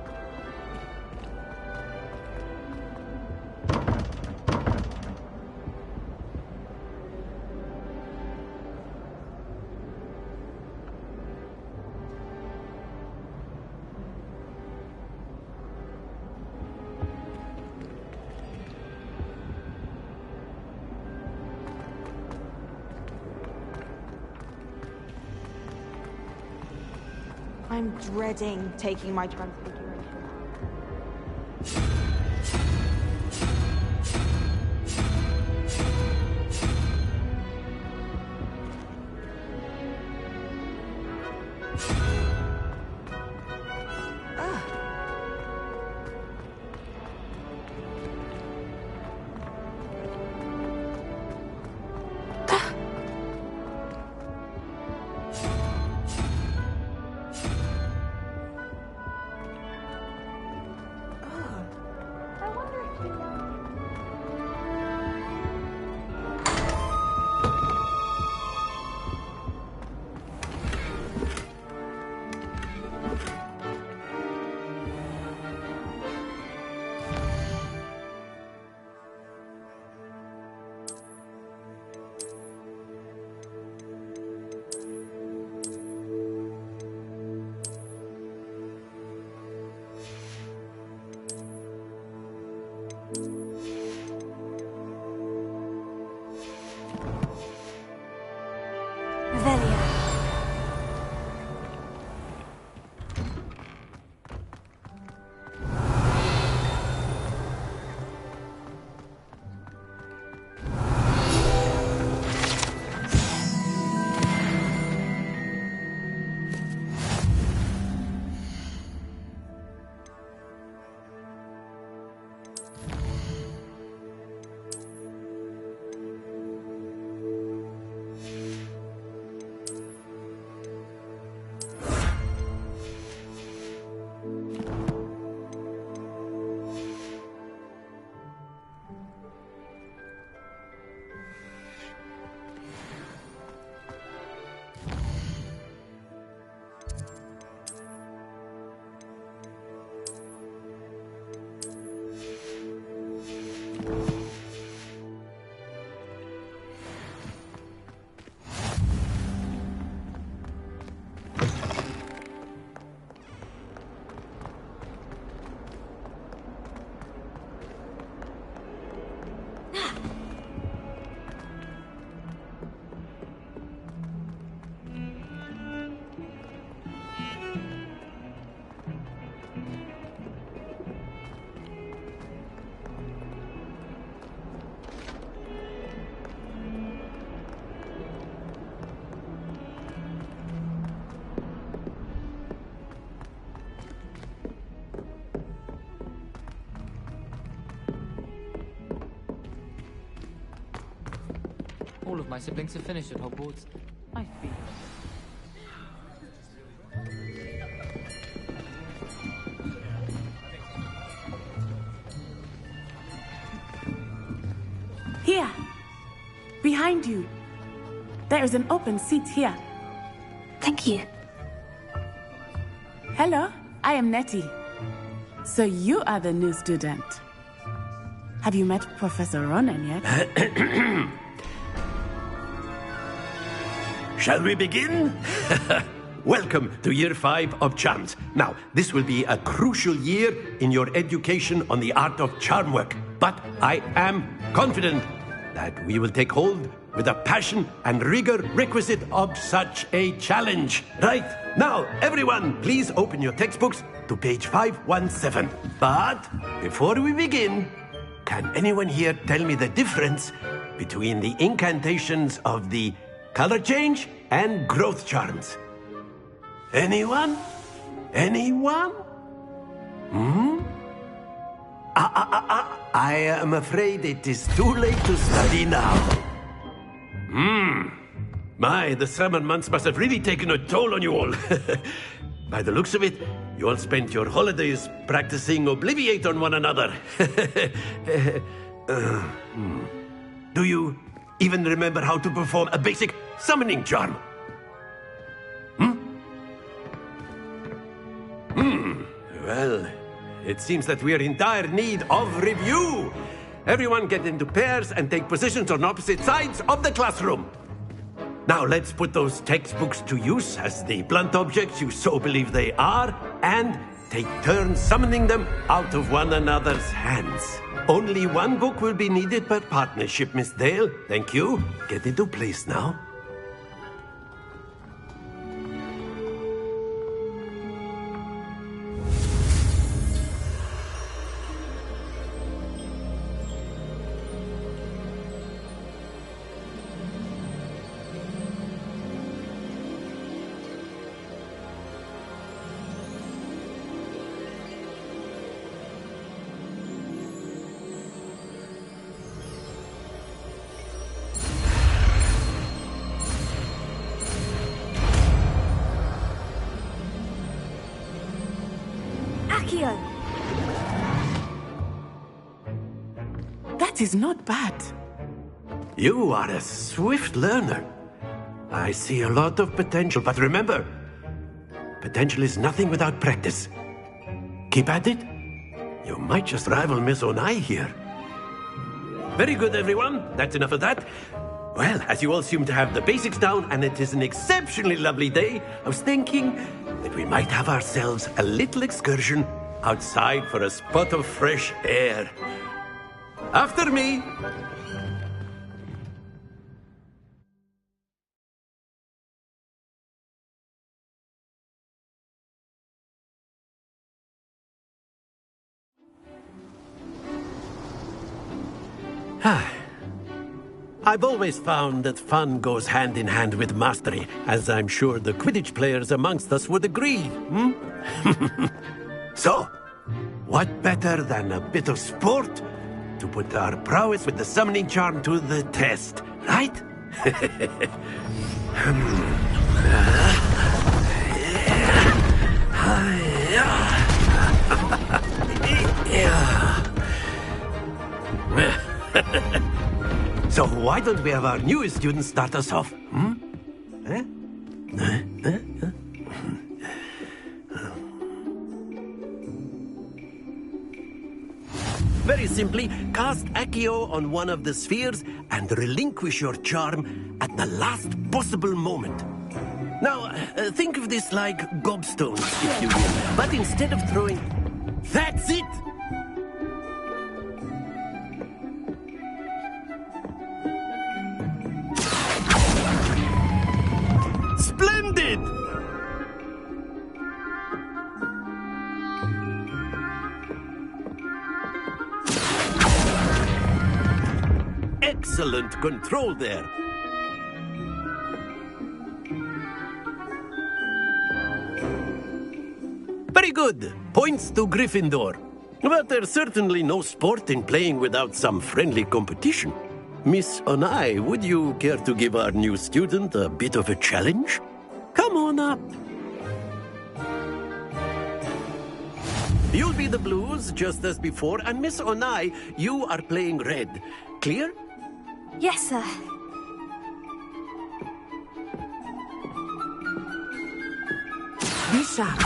I'm dreading taking my transfiguration. All of my siblings have finished at Hogwarts. I feel... Here! Behind you! There is an open seat here. Thank you. Hello, I am Nettie. So you are the new student. Have you met Professor Ronen yet? Shall we begin? Welcome to Year 5 of Charms. Now, this will be a crucial year in your education on the art of charm work. But I am confident that we will take hold with the passion and rigor requisite of such a challenge. Right, now, everyone, please open your textbooks to page 517. But before we begin, can anyone here tell me the difference between the incantations of the color change and growth charms? Anyone? Anyone? I am afraid it is too late to study now. My, the summer months must have really taken a toll on you all. By the looks of it, you all spent your holidays practicing Obliviate on one another. Do you even remember how to perform a basic summoning charm? Well, it seems that we are in dire need of review. Everyone get into pairs and take positions on opposite sides of the classroom. Now let's put those textbooks to use as the blunt objects you so believe they are, and take turns summoning them out of one another's hands. Only one book will be needed per partnership, Miss Dale. Thank you. Get into place now. That is not bad. You are a swift learner. I see a lot of potential, but remember, potential is nothing without practice. Keep at it. You might just rival Miss Onai here. Very good, everyone. That's enough of that. Well, as you all seem to have the basics down, and it is an exceptionally lovely day, I was thinking that we might have ourselves a little excursion outside for a spot of fresh air. After me! I've always found that fun goes hand in hand with mastery, as I'm sure the Quidditch players amongst us would agree. So, what better than a bit of sport to put our prowess with the summoning charm to the test, right? So why don't we have our newest student start us off? Very simply, cast Accio on one of the spheres and relinquish your charm at the last possible moment. Now, think of this like gobstones, if you will. But instead of throwing... That's it! Splendid! Excellent control there. Very good. Points to Gryffindor. But there's certainly no sport in playing without some friendly competition. Miss Onai, would you care to give our new student a bit of a challenge? Come on up. You'll be the blues, just as before, and Miss Onai, you are playing red. Clear? Yes, sir. Be sharp.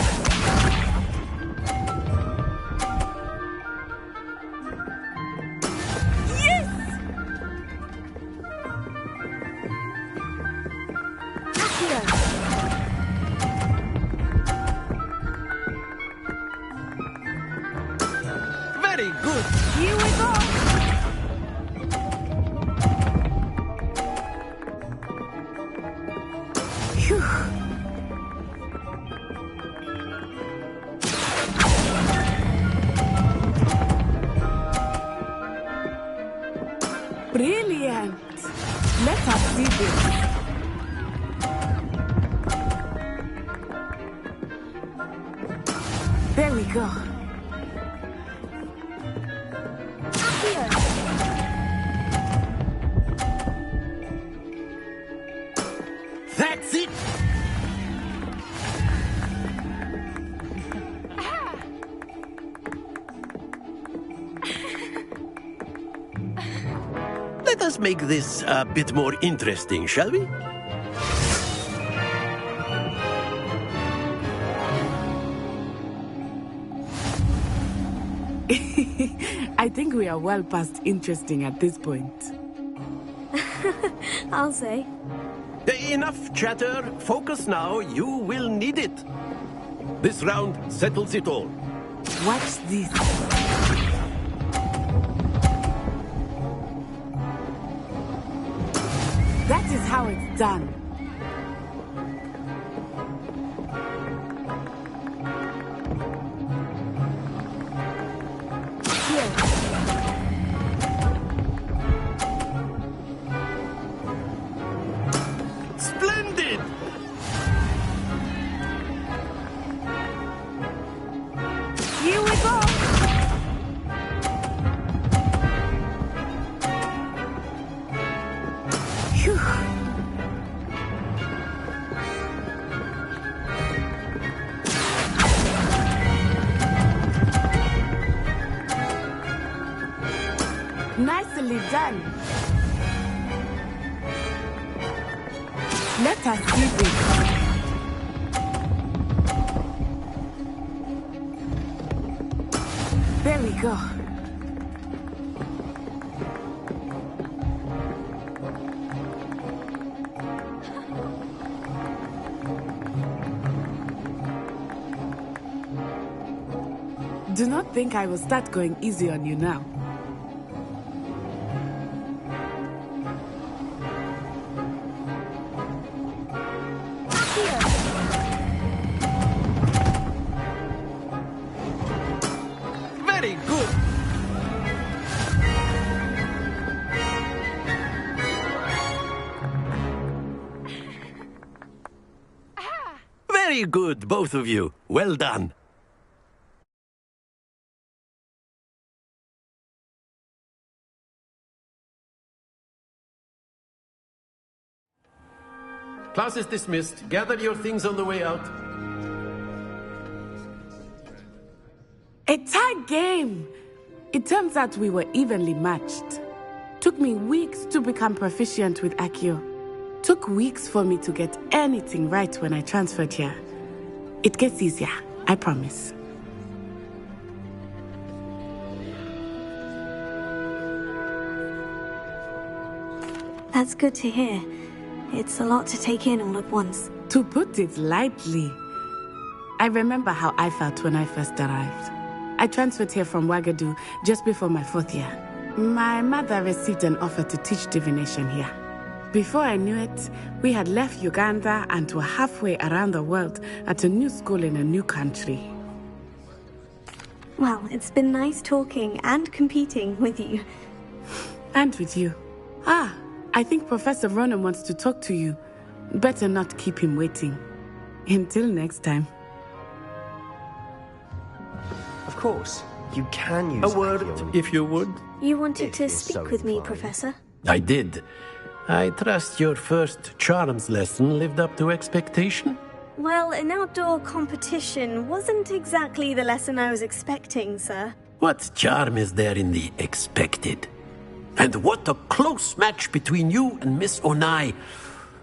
Very good. Here we go. Phew. Brilliant. Let us see this. There we go. That's it! Let us make this a bit more interesting, shall we? I think we are well past interesting at this point. I'll say. Enough chatter. Focus now. You will need it. This round settles it all. Watch this. That is how it's done. Splendid! Here we go! Phew. Nicely done. Let us do this. There we go. Do not think I will start going easy on you now. Very good. Very good, both of you. Well done. Class is dismissed. Gather your things on the way out. A tight game! It turns out we were evenly matched. Took me weeks to become proficient with Accio. Took weeks for me to get anything right when I transferred here. It gets easier, I promise. That's good to hear. It's a lot to take in all at once. To put it lightly, I remember how I felt when I first arrived. I transferred here from Wagadu just before my 4th year. My mother received an offer to teach divination here. Before I knew it, we had left Uganda and were halfway around the world at a new school in a new country. Well, it's been nice talking and competing with you. And with you. Ah, I think Professor Ronan wants to talk to you. Better not keep him waiting. Until next time. Of course, you can use A word, Accio. if you would. You wanted If to you're speak so with me, inclined. Professor? I did. I trust your first charms lesson lived up to expectation? Well, an outdoor competition wasn't exactly the lesson I was expecting, sir. What charm is there in the expected? And what a close match between you and Miss Onai.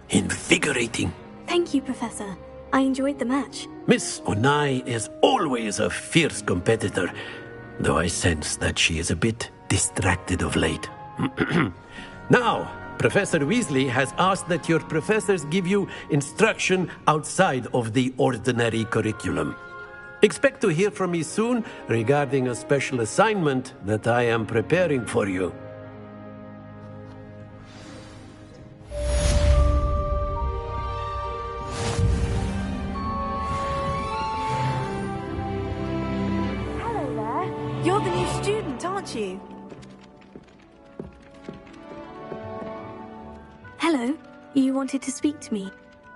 Invigorating. Thank you, Professor. I enjoyed the match. Miss Onai is always a fierce competitor, though I sense that she is a bit distracted of late. Now, Professor Weasley has asked that your professors give you instruction outside of the ordinary curriculum. Expect to hear from me soon regarding a special assignment that I am preparing for you. Hello there. You're the new student, aren't you? Hello. You wanted to speak to me?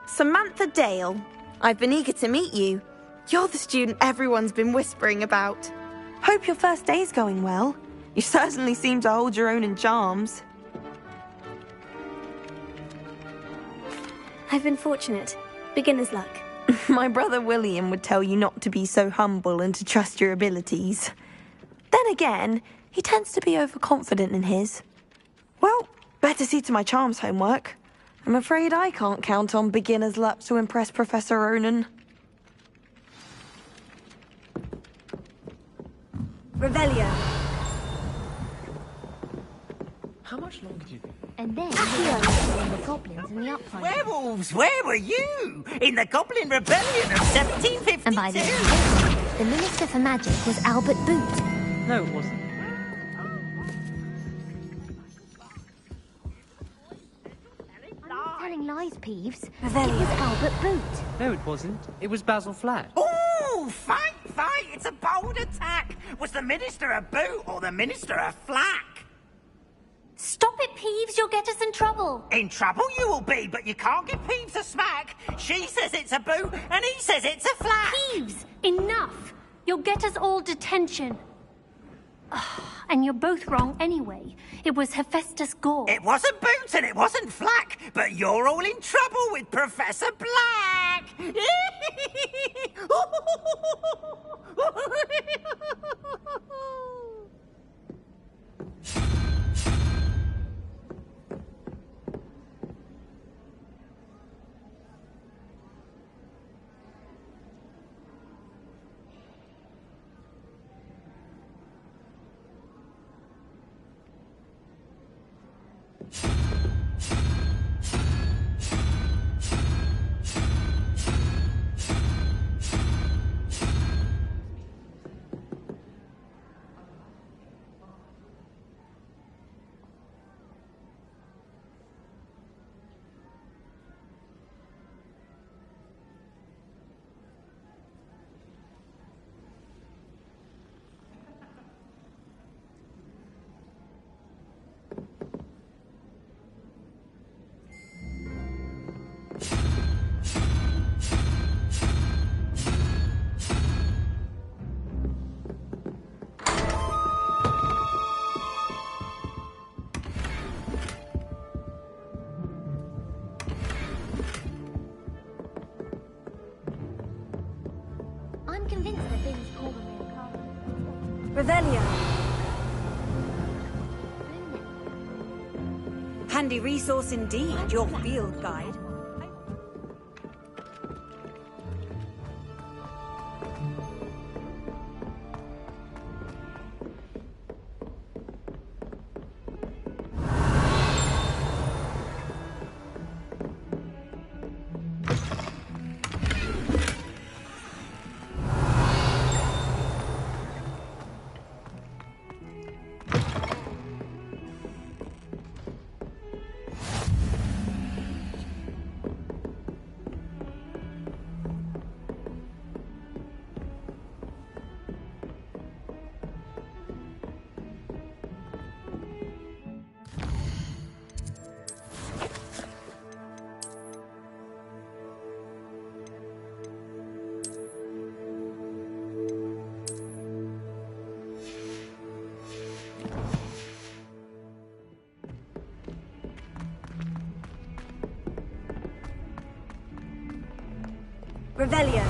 Samantha Dale. I've been eager to meet you. You're the student everyone's been whispering about. Hope your first day's going well. You certainly seem to hold your own in charms. I've been fortunate. Beginner's luck. My brother William would tell you not to be so humble and to trust your abilities. Then again, he tends to be overconfident in his. Well, better see to my charms homework. I'm afraid I can't count on beginner's luck to impress Professor Ronan. Revelio. How much longer do you think? And then the goblins in the upfront. Werewolves, where were you? In the Goblin Rebellion of 1752? And by this time, the Minister for Magic was Albert Boot. No, it wasn't. Telling lies, Peeves. Revelio. It was Albert Boot. No, it wasn't. It was Basil Flat. Oh, fight! It's a bold attack! Was the Minister a boot or the Minister a flack? Stop it, Peeves. You'll get us in trouble. In trouble you will be, but you can't give Peeves a smack. She says it's a boot, and he says it's a flack. Peeves, enough. You'll get us all detention. And you're both wrong anyway. It was Hephaestus Gore. It wasn't boot and it wasn't flack, but you're all in trouble with Professor Black. I'm convinced that Billy's called a Revelio. Handy resource indeed, your field guide. Revelio.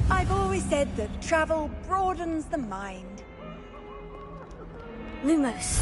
I've always said that travel broadens the mind. Lumos.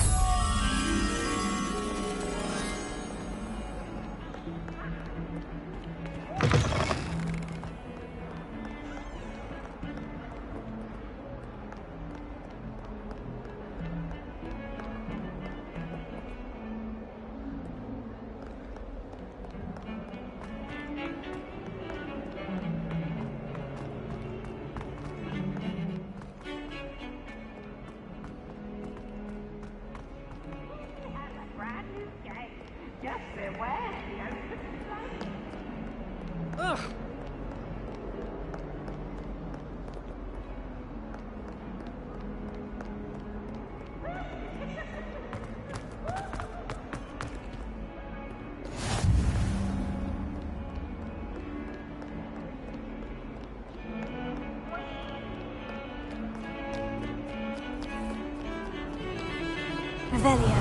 Revelio.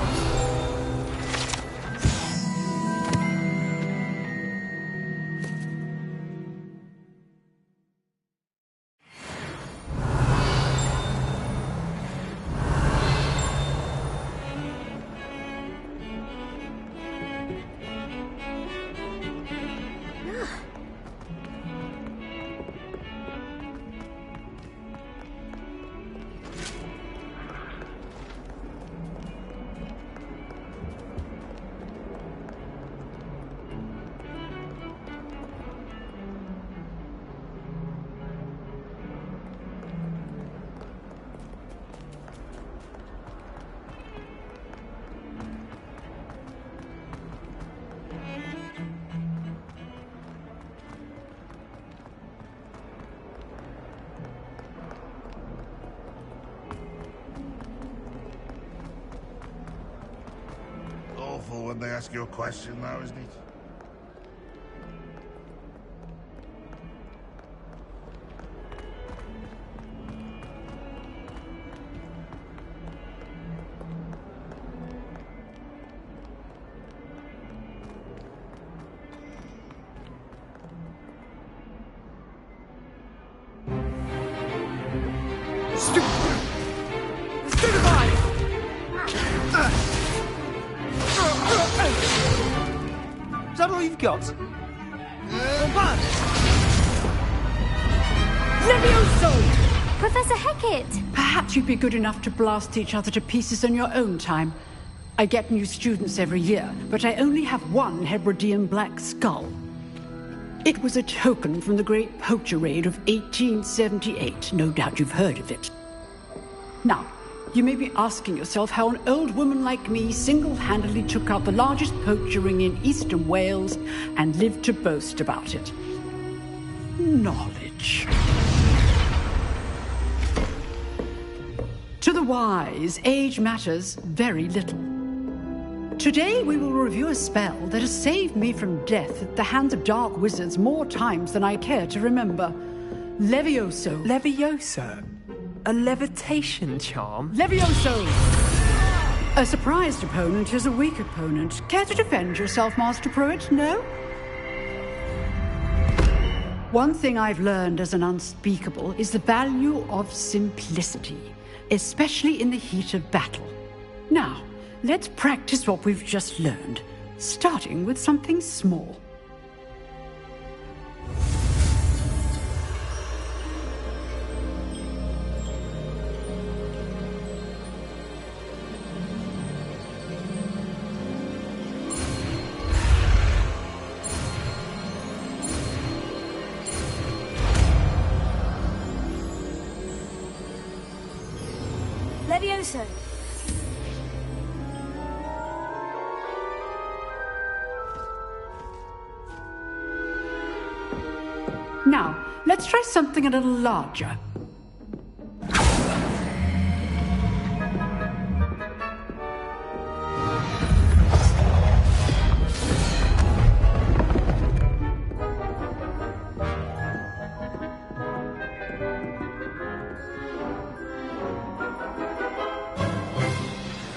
Awful when they ask you a question now, isn't it? Is that all you've got? Levioso! Professor Hecat! Perhaps you'd be good enough to blast each other to pieces in your own time. I get new students every year, but I only have one Hebridean black skull. It was a token from the Great Poacher Raid of 1878. No doubt you've heard of it. Now, you may be asking yourself how an old woman like me single-handedly took out the largest poacher ring in eastern Wales and lived to boast about it. Knowledge. To the wise, age matters very little. Today we will review a spell that has saved me from death at the hands of dark wizards more times than I care to remember. Levioso. Levioso? A levitation charm? Levioso! A surprised opponent is a weak opponent. Care to defend yourself, Master Pruitt? No? One thing I've learned as an unspeakable is the value of simplicity, especially in the heat of battle. Now, let's practice what we've just learned, starting with something small. Levioso. Now, let's try something a little larger.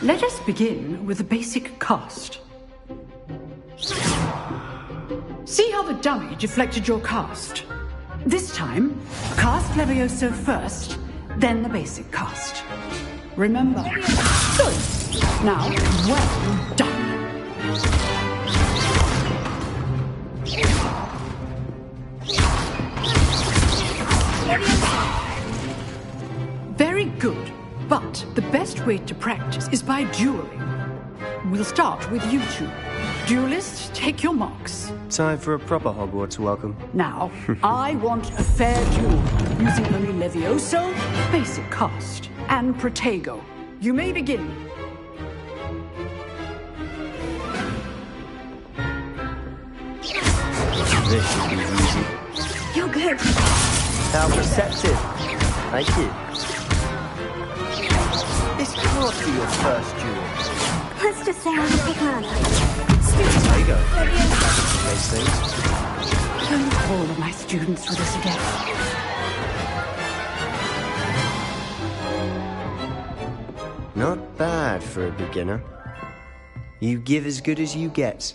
Let us begin with the basic cast. See how the dummy deflected your cast? This time, cast Levioso first, then the basic cast. Remember. Good. Now, well done. Very good. But the best way to practice is by dueling. We'll start with you two. Duelists, take your marks. Time for a proper Hogwarts welcome. Now, I want a fair duel, using only Levioso, basic cast, and Protego. You may begin. This should be easy. You're good. How perceptive. Thank you. This can't be your first duel. Let's just say I'm a big learner. There you go. Those things. Don't all of my students with us again. Not bad for a beginner. You give as good as you get.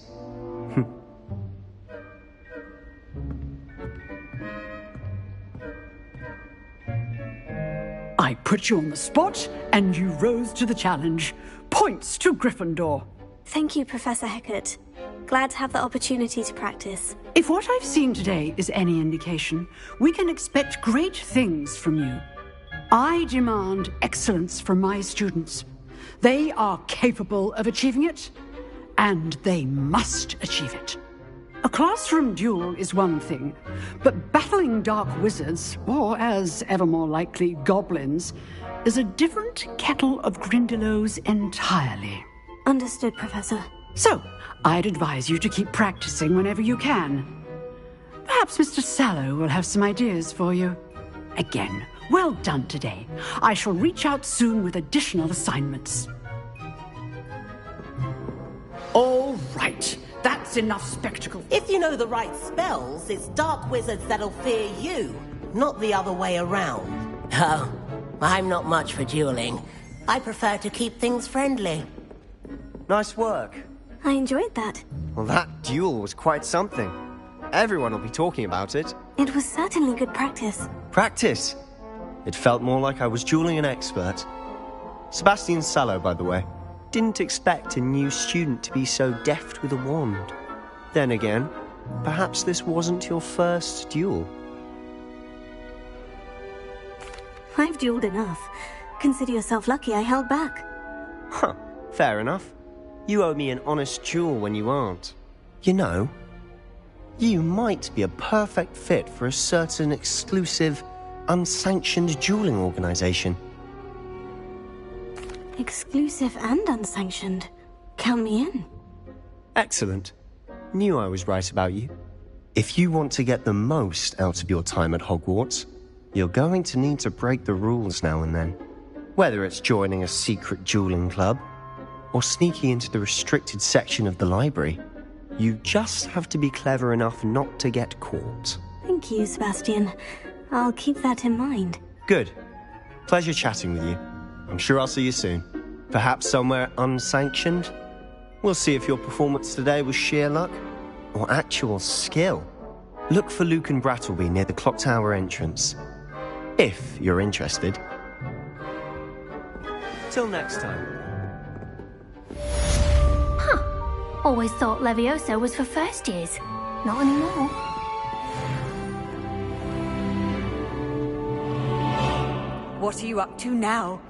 I put you on the spot, and you rose to the challenge. Points to Gryffindor. Thank you, Professor Hecat. Glad to have the opportunity to practice. If what I've seen today is any indication, we can expect great things from you. I demand excellence from my students. They are capable of achieving it, and they must achieve it. A classroom duel is one thing, but battling dark wizards, or as ever more likely, goblins, is a different kettle of Grindylows entirely. Understood, Professor. So, I'd advise you to keep practicing whenever you can. Perhaps Mr. Sallow will have some ideas for you. Again, well done today. I shall reach out soon with additional assignments. All right. That's enough spectacle. If you know the right spells, it's dark wizards that'll fear you, not the other way around. Oh, I'm not much for dueling. I prefer to keep things friendly. Nice work. I enjoyed that. Well, that duel was quite something. Everyone will be talking about it. It was certainly good practice. Practice? It felt more like I was dueling an expert. Sebastian Sallow, by the way. Didn't expect a new student to be so deft with a wand. Then again, perhaps this wasn't your first duel. I've dueled enough. Consider yourself lucky I held back. Huh, fair enough. You owe me an honest duel when you aren't. You know, you might be a perfect fit for a certain exclusive, unsanctioned dueling organization. Exclusive and unsanctioned. Count me in. Excellent. Knew I was right about you. If you want to get the most out of your time at Hogwarts, you're going to need to break the rules now and then. Whether it's joining a secret dueling club, or sneaking into the restricted section of the library, you just have to be clever enough not to get caught. Thank you, Sebastian. I'll keep that in mind. Good. Pleasure chatting with you. I'm sure I'll see you soon. Perhaps somewhere unsanctioned? We'll see if your performance today was sheer luck or actual skill. Look for Luke and Brattleby near the Clock Tower entrance. If you're interested. Till next time. Huh. Always thought Levioso was for first years. Not anymore. What are you up to now?